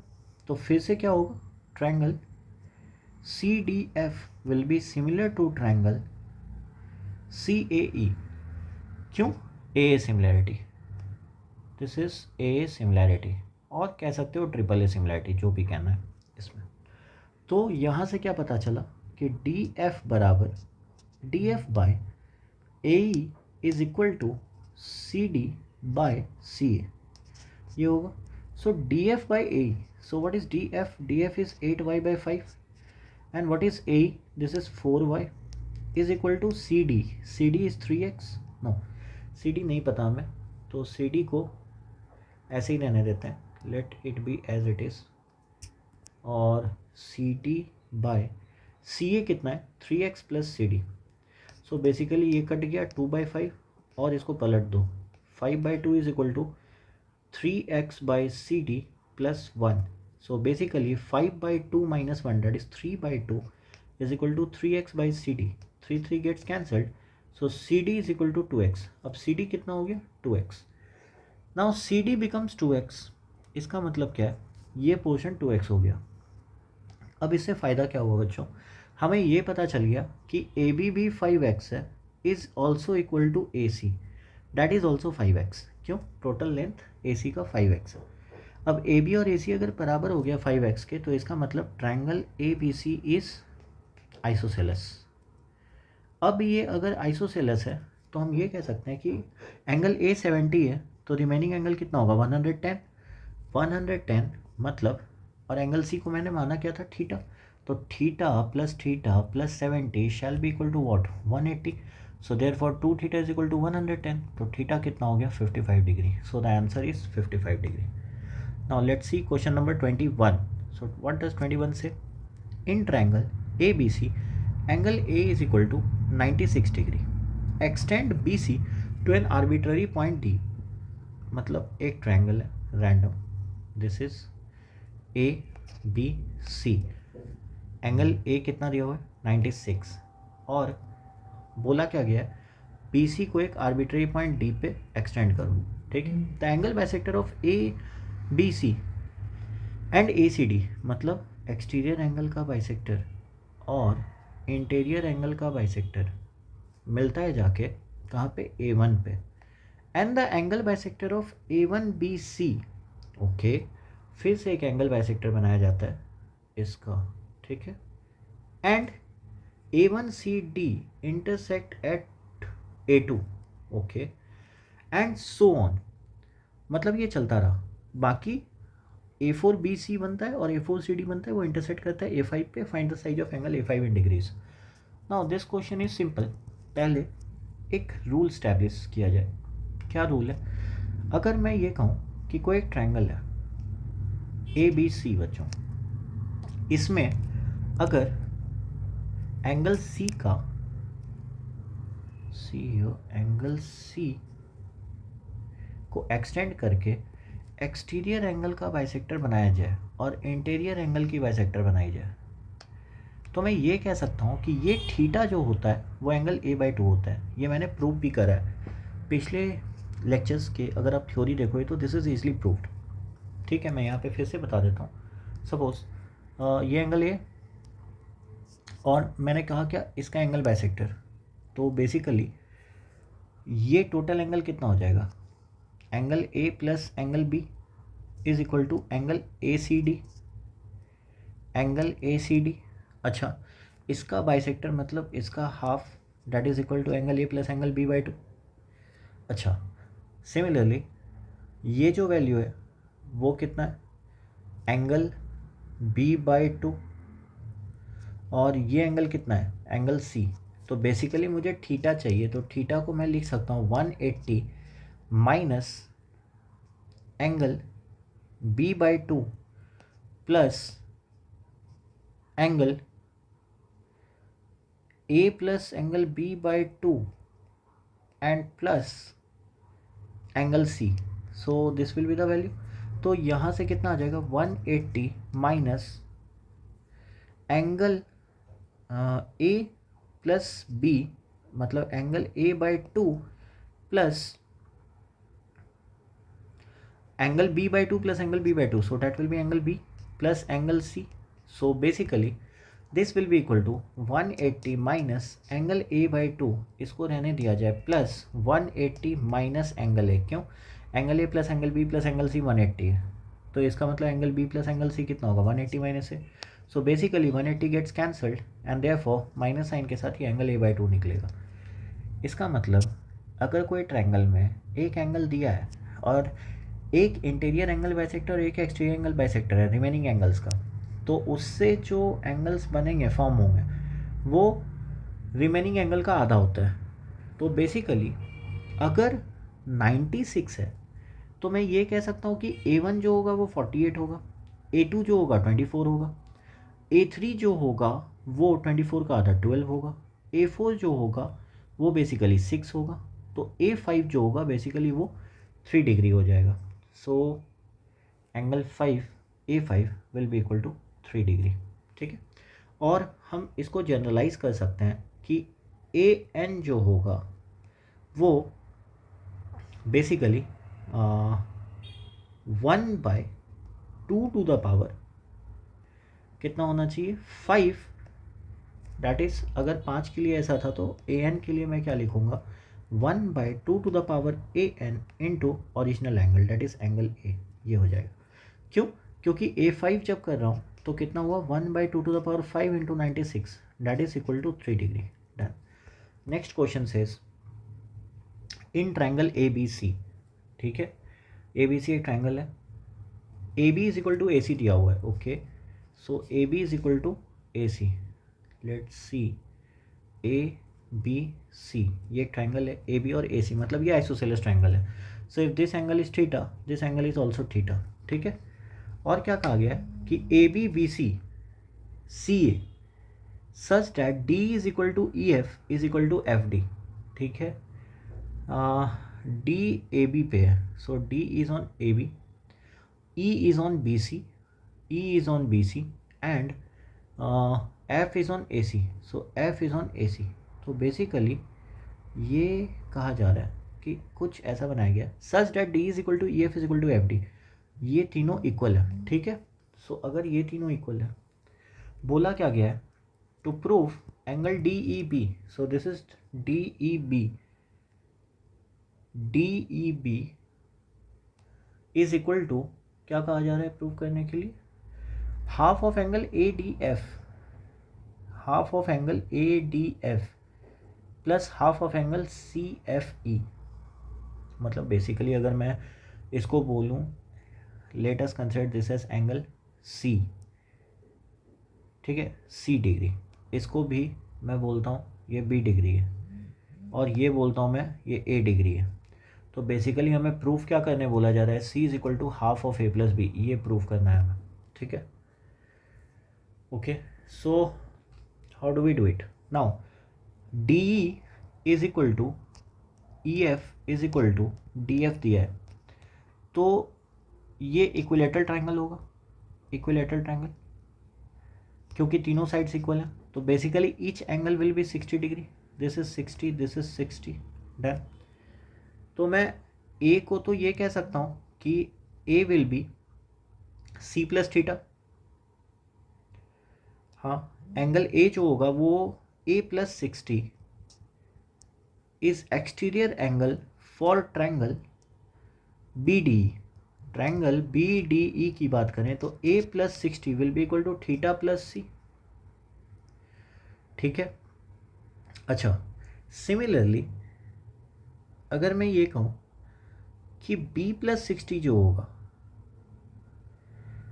S1: तो फिर से क्या होगा? Triangle C D F will be similar to triangle C A E. क्यों? A similarity. This is A similarity, और कह सकते हो ट्रिपल ए सिमिलैरिटी, जो भी कहना है इसमें. तो यहाँ से क्या पता चला कि डी एफ बराबर D F by A E is equal to C D by C A, ये होगा. So D F by A E, so what is D F? D F is 8y/5. And what is A E? This is 4y is equal to C D. C D is 3x. No, C D नहीं पता हमें, तो C D को ऐसे ही रहने देते हैं, let it be as it is. और सी डी बाय सी ए कितना है? 3x + C D. So basically ये कट गया 2/5, और इसको पलट दो. 5/2 is equal to 3x/CD + 1. So basically 5/2 - 1, that is 3/2 is equal to 3x/CD. 3 gets cancelled, so CD is equal to 2x. अब CD कितना हो गया? 2x. Now CD becomes 2x. इसका मतलब क्या है? ये पोर्शन 2x हो गया. अब इससे फ़ायदा क्या हुआ बच्चों? हमें ये पता चल गया कि ए बी भी 5x है, is also equal to A C, that is also 5x. क्यों? टोटल लेंथ ए सी का 5x है. अब ए बी और ए सी अगर बराबर हो गया 5x के, तो इसका मतलब triangle A B C is isosceles. अब ये अगर आइसोसेलेस है तो हम ये कह सकते हैं कि एंगल ए 70 है, तो रिमेनिंग एंगल कितना होगा? 110. 110 मतलब, और एंगल सी को मैंने माना क्या था? थीटा. तो theta + 70 shall be equal to what? 180. So therefore 2 theta is equal to 110. तो थीटा कितना हो गया? 55 degree. So the answer is 55 degree. Now let's see question number 21. So what does 21 say? In triangle A B C, angle A is equal to 96 degree. Extend B C to an arbitrary point D. मतलब एक triangle है random, this is A B C. Angle A कितना दिया हुआ है? 96. और बोला क्या गया है? बी सी को एक आर्बिट्ररी पॉइंट डी पे एक्सटेंड करो. ठीक है, the angle bisector of A B C and A C D, मतलब एक्सटीरियर एंगल का बाइसेक्टर और इंटीरियर एंगल का बाइसेक्टर मिलता है जाके कहाँ पे? A1 पे. And the angle bisector of A1BC. Okay, फिर से एक एंगल बाइसेक्टर बनाया जाता है इसका. ठीक है, and A1CD intersect at A2. Okay, and so on. मतलब ये चलता रहा. बाकी A4BC बनता है और A4CD बनता है, वो इंटरसेक्ट करता है A5 पे। Find the size of angle A5 in degrees. Now this question is simple. पहले एक रूल स्टैब्लिश किया जाए। क्या रूल है? अगर मैं ये कहूँ कि कोई एक ट्रायंगल है ABC बच्चों, इसमें अगर एंगल C का एंगल C को एक्सटेंड करके एक्सटीरियर एंगल का बाइसेक्टर बनाया जाए और इंटीरियर एंगल की बाइसेक्टर बनाई जाए, तो मैं ये कह सकता हूँ कि ये थीटा जो होता है वो एंगल A/2 होता है। ये मैंने प्रूव भी करा है पिछले लेक्चर्स के। अगर आप थ्योरी देखोगे तो दिस इज़ ईजली प्रूव्ड। ठीक है, मैं यहाँ पे फिर से बता देता हूँ। सपोज ये एंगल A और मैंने कहा क्या इसका एंगल बाइसेक्टर, तो बेसिकली ये टोटल एंगल कितना हो जाएगा? Angle A plus angle B is equal to angle ACD। Angle ACD, अच्छा इसका बाइसेक्टर मतलब इसका half, that is equal to angle A plus angle B/2। अच्छा सिमिलरली ये जो वैल्यू है वो कितना है? Angle B/2। और ये एंगल कितना है? Angle C। तो बेसिकली मुझे थीटा चाहिए, तो थीटा को मैं लिख सकता हूँ 180 minus angle B/2 plus angle A plus angle B/2 and plus angle C। So this will be the value. तो यहाँ से कितना आ जाएगा? 180 minus angle A plus B, मतलब angle A/2 plus angle B/2 plus angle B/2, so that will be angle B plus angle C। So basically this will be equal to 180 minus angle A/2, इसको रहने दिया जाए, plus 180 minus angle A। क्यों? Angle A plus angle B plus angle C 180 है, तो इसका मतलब angle B plus angle C कितना होगा? 180 माइनस है। So basically 180 gets cancelled and therefore minus sign के साथ ये एंगल A/2 निकलेगा। इसका मतलब अगर कोई ट्रायंगल में एक एंगल दिया है और एक इंटीरियर एंगल बाइसेक्टर और एक एक्सटीरियर एंगल बाइसेक्टर है रिमेनिंग एंगल्स का, तो उससे जो एंगल्स बनेंगे, फॉर्म होंगे, वो रिमेनिंग एंगल का आधा होता है। तो बेसिकली अगर 96 है तो मैं ये कह सकता हूँ कि A1 जो होगा वो 48 होगा, A2 जो होगा 24 होगा, A3 जो होगा वो 24 का आधा 12 होगा, A4 जो होगा वो बेसिकली 6 होगा, तो A5 जो होगा बेसिकली वो 3 डिग्री हो जाएगा। So angle A5 will be equal to 3 degree. ठीक है, और हम इसको जनरलाइज कर सकते हैं कि AN जो होगा वो बेसिकली 1/2 टू द पावर कितना होना चाहिए? 5। दैट इज़ अगर 5 के लिए ऐसा था तो AN के लिए मैं क्या लिखूँगा? 1/2 to the power AN into original angle, that is angle A। ये हो जाएगा। क्यों? क्योंकि A5 जब कर रहा हूँ तो कितना हुआ? 1/2 to the power 5 into 96, that is equal to 3 degree. Done. Next question says in triangle ABC। ठीक है, ABC एक ट्रायंगल है, AB is equal to AC दिया हुआ है। Okay, so AB is equal to AC। Let's see ABC, ये triangle है AB और AC, मतलब ये आइसोसेलेस ट्रायंगल है। So if this angle is theta, this angle is also theta. ठीक है, और क्या कहा गया है कि ABBC CA such that D is equal to EF is equal to FD। ठीक है, D AB पे है, so D is on AB, E is on BC, E is on BC and F is on AC, so F is on AC। तो basically ये कहा जा रहा है कि कुछ ऐसा बनाया गया such that D is equal to EF is equal to FD, ये तीनों इक्वल है। ठीक है, सो अगर ये तीनों इक्वल है, बोला क्या गया है? To prove angle DEB, so this is DEB is equal to, क्या कहा जा रहा है प्रूव करने के लिए? Half of angle ADF, half of angle ADF plus half of angle CFE। मतलब बेसिकली अगर मैं इसको बोलूँ let us consider this as angle C, ठीक है, सी डिग्री, इसको भी मैं बोलता हूँ ये बी डिग्री है, और ये बोलता हूँ मैं ये ए डिग्री है। तो बेसिकली हमें प्रूफ क्या करने बोला जा रहा है, C is equal to half of A plus B, ये प्रूफ करना है हमें, ठीक है। Okay, so how do we do it now, D is equal to E F is equal to D F दिया है, तो ये इक्विलेटरल ट्राइंगल होगा, इक्विलेटरल ट्राइंगल, क्योंकि तीनों साइड्स इक्वल हैं, तो basically each angle will be 60 degree, this is 60, this is 60, done. तो मैं ए को तो ये कह सकता हूँ कि A will be C plus theta, हाँ, एंगल ए जो होगा वो A plus 60 is exterior angle for triangle B D, triangle B D E की बात करें तो A plus 60 will be equal to theta plus C, ठीक है। अच्छा, सिमिलरली अगर मैं ये कहूँ कि b प्लस 60 जो होगा,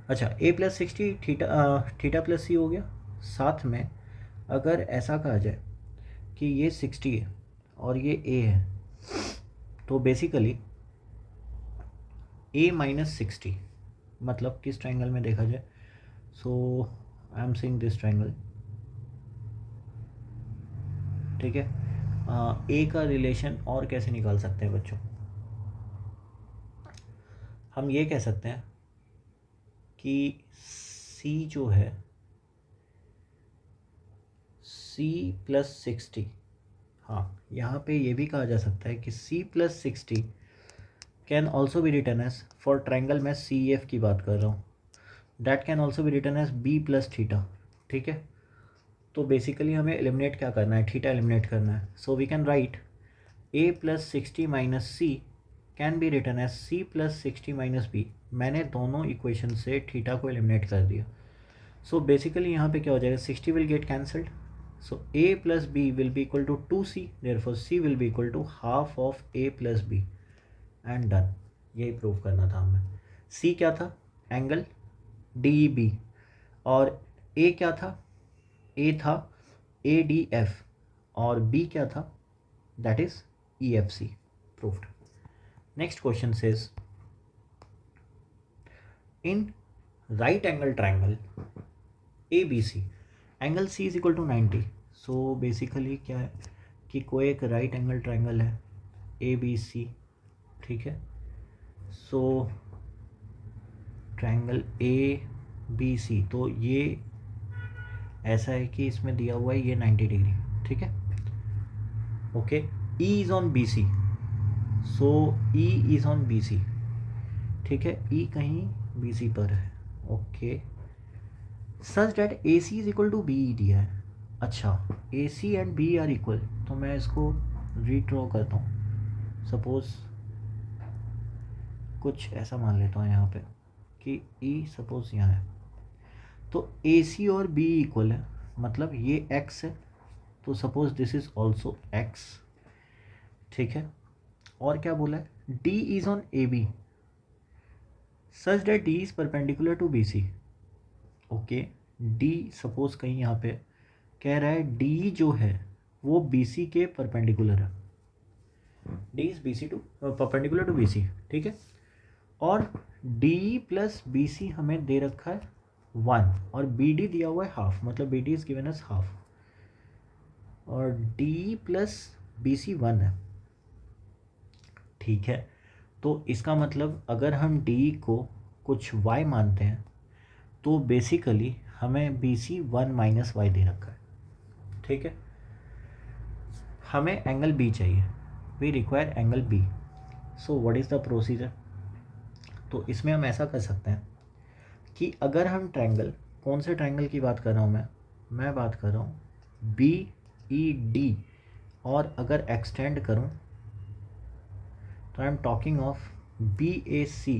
S1: अच्छा a प्लस 60 थीटा प्लस सी हो गया, साथ में अगर ऐसा कहा जाए कि ये 60 है और ये a है, तो बेसिकली a माइनस 60 मतलब किस ट्रायंगल में देखा जाए, so I am seeing this triangle, ठीक है। a का रिलेशन और कैसे निकाल सकते हैं बच्चों, हम ये कह सकते हैं कि c जो है c प्लस 60, हाँ यहाँ पे ये भी कहा जा सकता है कि c plus 60 can also be written as, for triangle में सी एफ की बात कर रहा हूँ, that can also be written as b plus theta, ठीक है। तो बेसिकली हमें एलिमिनेट क्या करना है, थीटा एलिमिनेट करना है, so we can write a plus 60 minus C can be written as c plus 60 minus B, मैंने दोनों इक्वेशन से थीटा को एलिमिनेट कर दिया। सो बेसिकली यहाँ पे क्या हो जाएगा, 60 will get cancelled, so a plus B will be equal to 2c, therefore c will be equal to half of a plus B, and done. यही प्रूव करना था हमें। c क्या था, एंगल DEB, और a क्या था, a था ADF, और b क्या था, that is EFC, proved. Next question says in right angle triangle ABC angle C is equal to 90, so basically क्या है कि कोई एक राइट एंगल ट्रायंगल है ABC, ठीक है। सो ट्रायंगल ABC, तो ये ऐसा है कि इसमें दिया हुआ है ये 90 डिग्री, ठीक है। Okay, E is on BC, so E is on BC, ठीक है, E कहीं BC पर है, okay, such that AC is equal to BE दिया है। अच्छा, AC and BE are equal, तो मैं इसको रीड्रॉ करता हूँ, सपोज कुछ ऐसा मान लेता हूँ यहाँ पे कि E सपोज यहाँ है, तो AC और BE इक्वल है, मतलब ये X है, तो suppose this is also X, ठीक है। और क्या बोला है, D is on AB such that D is perpendicular to BC, okay, D suppose कहीं यहाँ पे कह रहा है D जो है वो BC के परपेंडिकुलर है, D is BC to perpendicular to BC, ठीक है। और D प्लस BC हमें दे रखा है 1, और BD दिया हुआ है हाफ, मतलब BD is given as half, और D प्लस BC 1 है, ठीक है। तो इसका मतलब अगर हम D को कुछ y मानते हैं तो बेसिकली हमें BC 1 माइनस वाई दे रखा है, ठीक है। हमें एंगल B चाहिए, we require angle B, so what is the procedure, तो इसमें हम ऐसा कर सकते हैं कि अगर हम ट्रायंगल, कौन से ट्रायंगल की बात कर रहा हूँ मैं बात कर रहा हूँ BED, और अगर एक्सटेंड करूँ तो I am talking of BAC,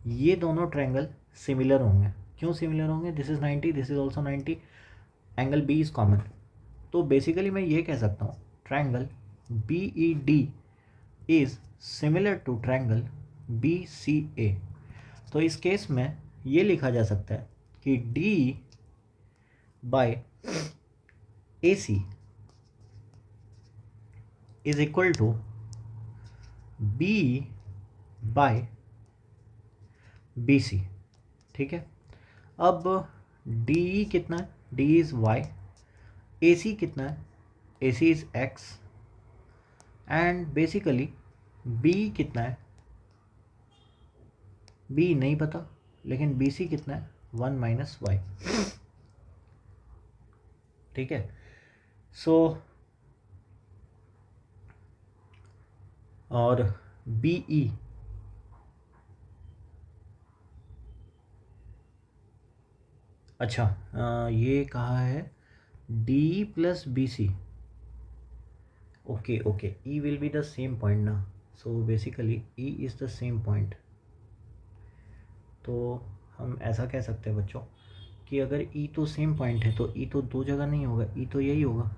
S1: ये दोनों ट्रायंगल सिमिलर होंगे, क्यों सिमिलर होंगे, this is 90, this is also 90, angle B is common, तो बेसिकली मैं ये कह सकता हूँ triangle BED is similar to triangle BCA, तो इस केस में ये लिखा जा सकता है कि D by A C is equal to B by B C. ठीक है, अब डी कितना है, D is Y, A C कितना है, A C is X, and basically B कितना है, बी नहीं पता, लेकिन बी सी कितना है, 1 माइनस वाई। ठीक है, सो और बी ई अच्छा ये कहा है D plus B C. Okay okay, E will be the same point ना, so basically E is the same point. तो हम ऐसा कह सकते हैं बच्चों कि अगर ई तो सेम पॉइंट है तो ई तो दो जगह नहीं होगा, ई तो यही होगा।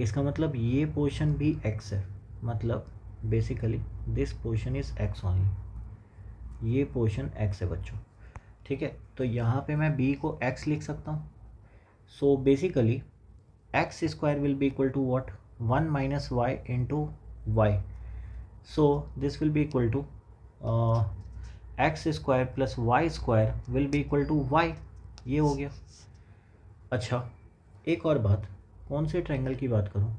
S1: इसका मतलब ये पोर्शन भी एक्स है, मतलब basically this portion is x only, ये पोर्शन एक्स है बच्चों। ठीक है, तो यहाँ पे मैं बी को एक्स लिख सकता हूँ। So basically X square will be equal to what, 1 minus Y into Y. So this will be equal to X square plus Y square will be equal to Y. ये हो गया। अच्छा, एक और बात, कौन से ट्रायंगल की बात करूँ,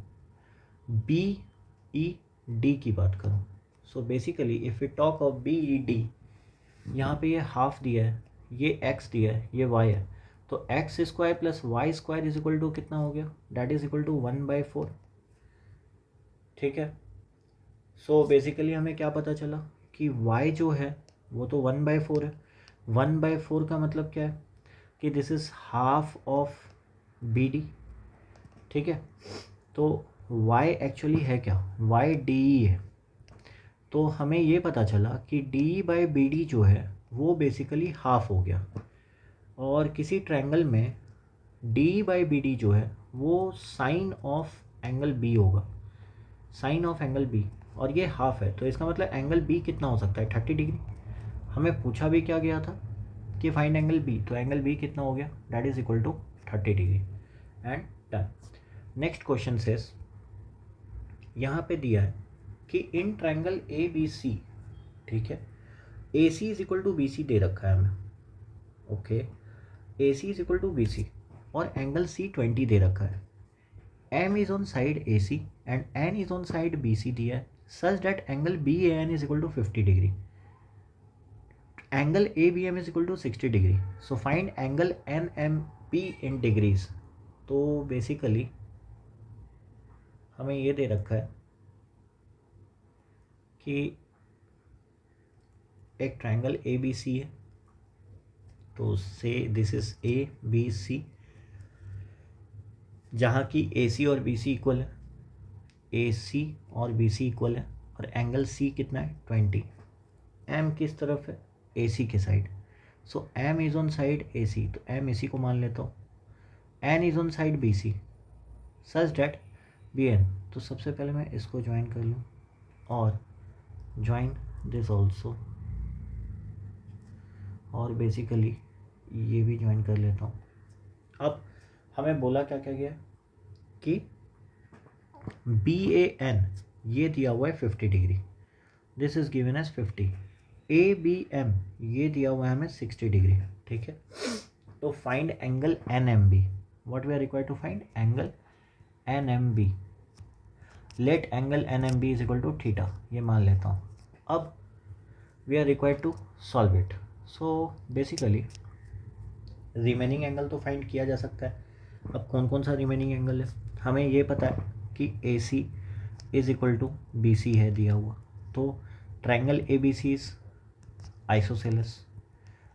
S1: बी ई डी की बात करूँ। So basically if you talk of B E D, यहाँ पे ये हाफ दिया है, ये एक्स दिया है, ये वाई है, तो X square plus Y square is equal to कितना हो गया, डैट इज इक्वल टू 1/4। ठीक है, सो बेसिकली हमें क्या पता चला कि y जो है वो तो 1/4 है। 1/4 का मतलब क्या है कि this is half of B D. ठीक है, तो y एक्चुअली है क्या, y डी है। तो हमें ये पता चला कि d बाई बी डी जो है वो बेसिकली हाफ हो गया, और किसी ट्रायंगल में d बाई बी डी जो है वो साइन ऑफ एंगल b होगा, साइन ऑफ एंगल b, और ये हाफ है, तो इसका मतलब एंगल b कितना हो सकता है, 30 डिग्री। हमें पूछा भी क्या गया था कि फाइंड एंगल b, तो एंगल b कितना हो गया, that is equal to 30 degree, and done. Next question says, यहाँ पे दिया है कि इन ट्रायंगल ए बी सी, ठीक है, A C is equal to B C दे रखा है हमें। Okay, A C is equal to B C और एंगल सी 20 दे रखा है। M is on side AC and N is on side BC दिया है, such that angle BAN is equal to 50 degree. Angle ABM is equal to 60 degree. So find angle NMP in degrees. तो basically हमें ये दे रखा है कि एक triangle ABC है, तो से दिस इज ABC, जहाँ की AC और BC इक्वल है, AC और BC इक्वल है, और एंगल C कितना है, 20। M किस तरफ है, AC के side, so M is on side AC, तो M AC को मान लेता हूँ। N is on side BC such that BN, तो सबसे पहले मैं इसको ज्वाइन कर लूँ और ज्वाइन दिस ऑल्सो, और बेसिकली ये भी ज्वाइन कर लेता हूँ। अब हमें बोला क्या क्या गया कि BAN ये दिया हुआ है 50 degree, this is given as 50। ABM ये दिया हुआ है हमें 60 डिग्री। ठीक है, तो find angle NMB, what we are required to find angle NMB। Let angle NMB is equal to theta, ये मान लेता हूँ। अब we are required to solve it. So basically remaining angle तो फाइंड किया जा सकता है। अब कौन कौन सा रिमेनिंग एंगल है, हमें ये पता है कि AC is equal to BC है दिया हुआ, तो ट्रायंगल ABC इज आइसोसेलस।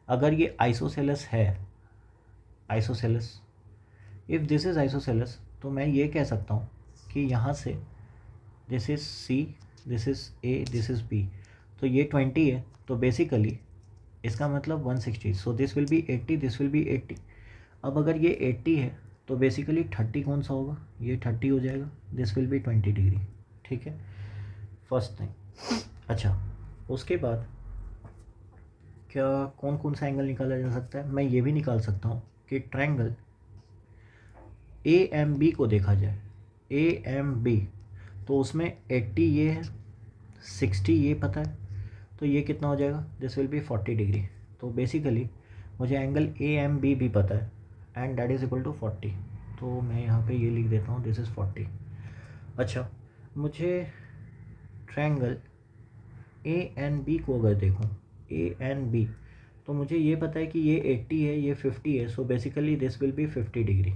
S1: अगर ये आइसोसेलस है, isosceles, if this is isosceles, तो मैं ये कह सकता हूँ कि यहाँ से this is C, this is A, this is B, तो ये 20 है, तो बेसिकली इसका मतलब 160, सो this will B 80, this will B 80। अब अगर ये 80 है तो बेसिकली 30 कौन सा होगा, ये 30 हो जाएगा, दिस विल बी 20 डिग्री। ठीक है, फर्स्ट थिंग। अच्छा, उसके बाद क्या कौन कौन सा एंगल निकाला जा सकता है? मैं ये भी निकाल सकता हूँ कि ट्रायंगल ए एम बी को देखा जाए, ए एम बी, तो उसमें 80 ये है, 60 ये पता है, तो ये कितना हो जाएगा? This will be 40 degree. तो बेसिकली मुझे एंगल ए एम बी भी पता है and that is equal to 40। तो मैं यहाँ पे ये लिख देता हूँ, दिस इज़ 40। अच्छा, मुझे ट्रायंगल ए एन बी को अगर देखूँ, ए एन बी, तो मुझे ये पता है कि ये 80 है, ये 50 है, so basically this will be 50 degree.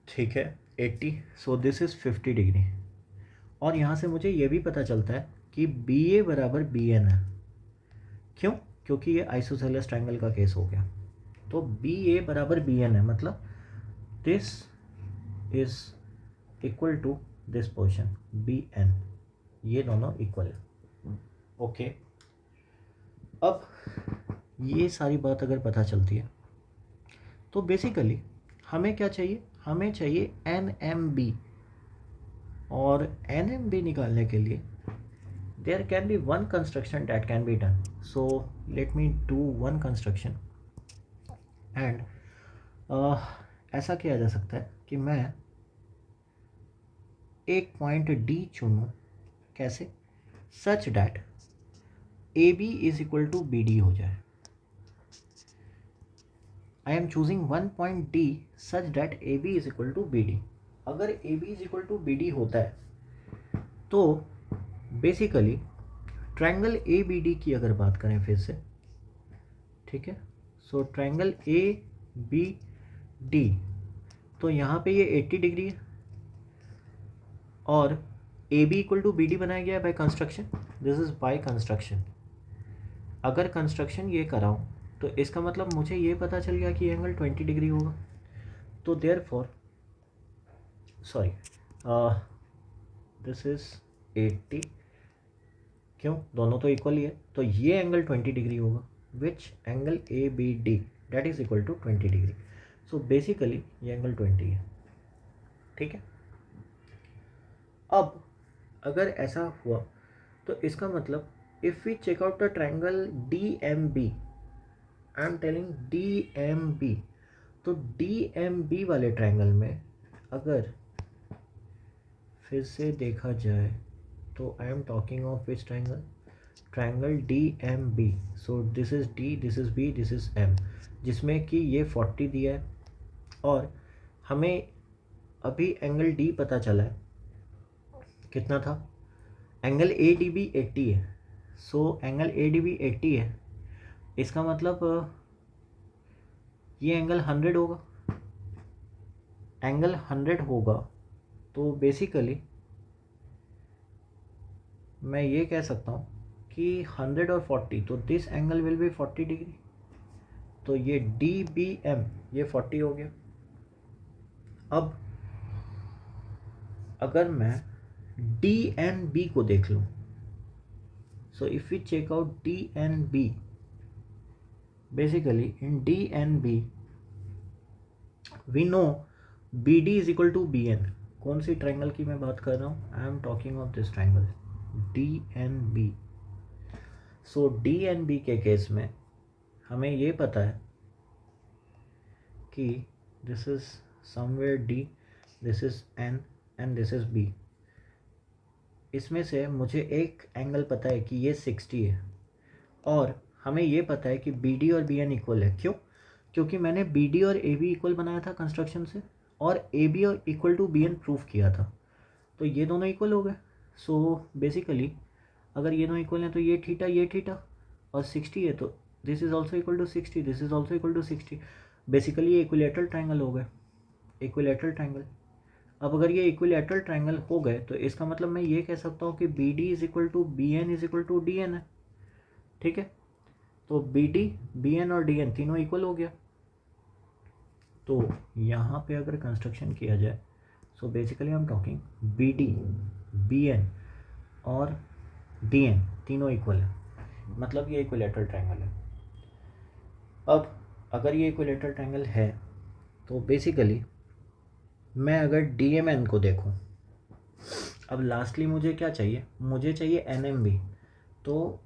S1: ठीक है, 80, सो दिस इज़ 50 डिग्री। और यहाँ से मुझे ये भी पता चलता है कि बी ए बराबर बी एन है। क्यों? क्योंकि ये आइसोसेलेस ट्रायंगल का केस हो गया। तो बी ए बराबर बी एन है, मतलब this is equal to this portion B N, ये दोनों इक्वल है। ओके, अब ये सारी बात अगर पता चलती है तो बेसिकली हमें क्या चाहिए? हमें चाहिए एन एम बी, और एन एम बी निकालने के लिए there can be one construction that can be done. So let me do one construction and ऐसा किया जा सकता है कि मैं एक पॉइंट डी चुनूँ, कैसे? Such that A B is equal to B D हो जाए। I am choosing one point D such that A B is equal to B D. अगर A B is equal to B D होता है तो basically triangle A B D की अगर बात करें फिर से, ठीक है, so triangle A B D, तो यहाँ पे ये 80 डिग्री है और A B equal to B D बनाया गया है by construction, this is by construction. अगर कंस्ट्रक्शन ये कराऊँ तो इसका मतलब मुझे ये पता चल गया कि एंगल 20 डिग्री होगा। तो देयरफॉर सॉरी, दिस इज़ 80, क्यों? दोनों तो इक्वल ही है, तो ये एंगल 20 डिग्री होगा, which angle A B D that is equal to 20 degree. So basically ये एंगल 20 है। ठीक है, अब अगर ऐसा हुआ तो इसका मतलब if we check out the triangle D M B, I am telling D M B, तो डी एम बी वाले ट्रायंगल में अगर फिर से देखा जाए तो I am talking of which triangle? Triangle D M B. So this is D, this is B, this is M, जिसमें कि ये 40 दिया है और हमें अभी एंगल डी पता चला है, कितना था? एंगल ए डी बी 80 है। So angle A D B 80 है, इसका मतलब ये एंगल 100 होगा। एंगल 100 होगा तो बेसिकली मैं ये कह सकता हूँ कि 100 और 40, तो this angle will be 40 degree. तो ये डी बी एम ये 40 हो गया। अब अगर मैं डी एन बी को देख लूँ, so if we check out D N B, basically in D N B we know B D is equal to B N. कौन सी ट्रायंगल की मैं बात कर रहा हूँ? I am talking of this triangle D N B. So D N B के case में हमें ये पता है कि this is somewhere D, this is N and this is B. इसमें से मुझे एक एंगल पता है कि ये 60 है और हमें ये पता है कि बी डी और बी एन इक्वल है। क्यों? क्योंकि मैंने बी डी और ए बी इक्वल बनाया था कंस्ट्रक्शन से और ए बी और equal to B N proof किया था, तो ये दोनों इक्वल हो गए। सो बेसिकली अगर ये दोनों इक्वल हैं तो ये थीटा और 60 है, तो this is also equal to 60, this is also equal to 60। Basically ये इक्विलैटरल ट्रायंगल हो गए, इक्विलैटरल ट्रायंगल। अब अगर ये इक्विलैटरल ट्रायंगल हो गए तो इसका मतलब मैं ये कह सकता हूँ कि B D is equal to B N is equal to D N है। ठीक है, तो बी डी, बी एन और डी एन तीनों इक्वल हो गया। तो यहाँ पे अगर कंस्ट्रक्शन किया जाए, so basically I am talking B D, B N और डी एन तीनों इक्वल है, मतलब ये इक्विलैटरल ट्रायंगल है। अब अगर ये इक्विलैटरल ट्रायंगल है तो बेसिकली मैं अगर डी एम एन को देखूँ, अब लास्टली मुझे क्या चाहिए? मुझे चाहिए एन एम बी। तो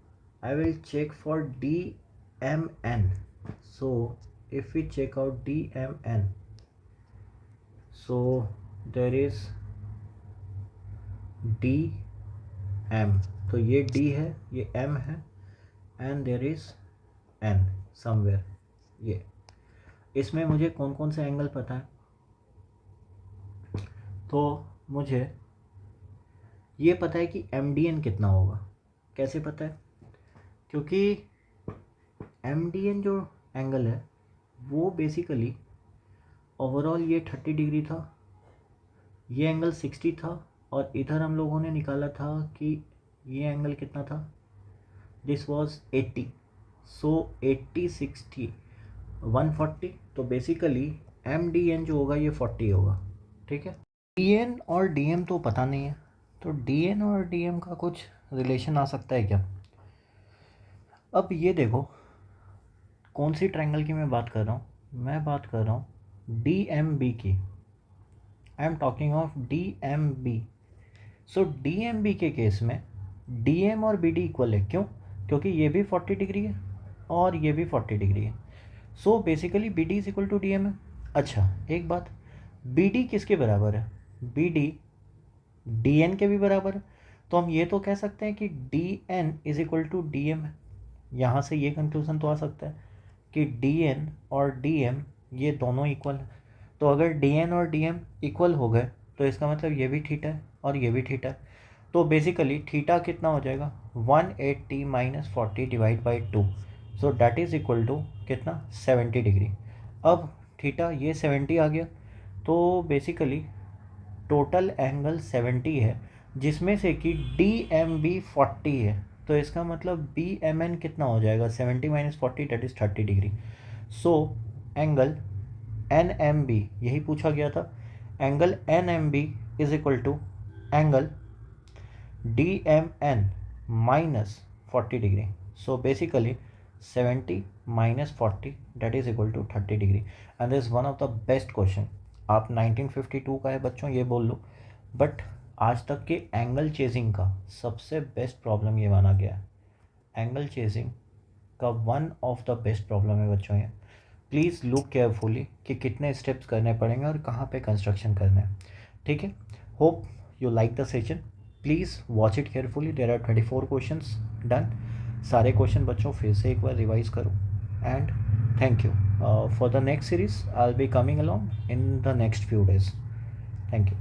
S1: I will check for DMN. So if we check out DMN, so there is DM, तो ये D है, ये M है, and there is N somewhere. ये इसमें मुझे कौन कौन से एंगल पता है, तो मुझे ये पता है कि MDN कितना होगा. कैसे पता है, क्योंकि MDN जो एंगल है वो बेसिकली ओवरऑल ये 30 डिग्री था, ये एंगल 60 था, और इधर हम लोगों ने निकाला था कि ये एंगल कितना था, दिस वाज 80. सो 80 60 140. तो बेसिकली MDN जो होगा ये 40 होगा. ठीक है. DN और DM तो पता नहीं है, तो DN और DM का कुछ रिलेशन आ सकता है क्या. अब ये देखो कौन सी ट्रायंगल की मैं बात कर रहा हूँ, मैं बात कर रहा हूँ DMB की. आई am talking of DMB. So DMB के केस में DM और BD इक्वल है. क्यों, क्योंकि ये भी 40 डिग्री है और ये भी 40 डिग्री है. So basically BD is equal to DM है. अच्छा एक बात, BD किसके बराबर है, BD DN के भी बराबर है. तो हम ये तो कह सकते हैं कि DN is equal to DM है. यहाँ से ये कंक्लूजन तो आ सकता है कि DN और DM ये दोनों इक्वल है. तो अगर DN और DM इक्वल हो गए तो इसका मतलब ये भी थीटा है और ये भी थीटा है. तो बेसिकली थीटा कितना हो जाएगा, 180 minus 40 divide by 2. So that is equal to कितना, 70 डिग्री. अब थीटा ये 70 आ गया, तो बेसिकली टोटल एंगल 70 है, जिसमें से कि DMB 40 है. तो इसका मतलब BMN कितना हो जाएगा, 70 minus 40 that is 30 degree. So angle NMB, यही पूछा गया था, angle NMB is equal to angle DMN minus 40 degree. So basically 70 minus 40 that is equal to 30 degree. And this one of the best question. आप 1952 का है बच्चों ये बोल लो, बट आज तक के एंगल चेजिंग का सबसे बेस्ट प्रॉब्लम ये माना गया है. एंगल चेजिंग का one of the best problem है बच्चों ये. प्लीज़ लुक केयरफुली कि कितने स्टेप्स करने पड़ेंगे और कहाँ पे कंस्ट्रक्शन करना है. ठीक है. Hope you like the session. Please watch it carefully. There are 24 questions done. सारे क्वेश्चन बच्चों फिर से एक बार रिवाइज करो. And thank you. For the next series I will be coming along in the next few days. Thank you.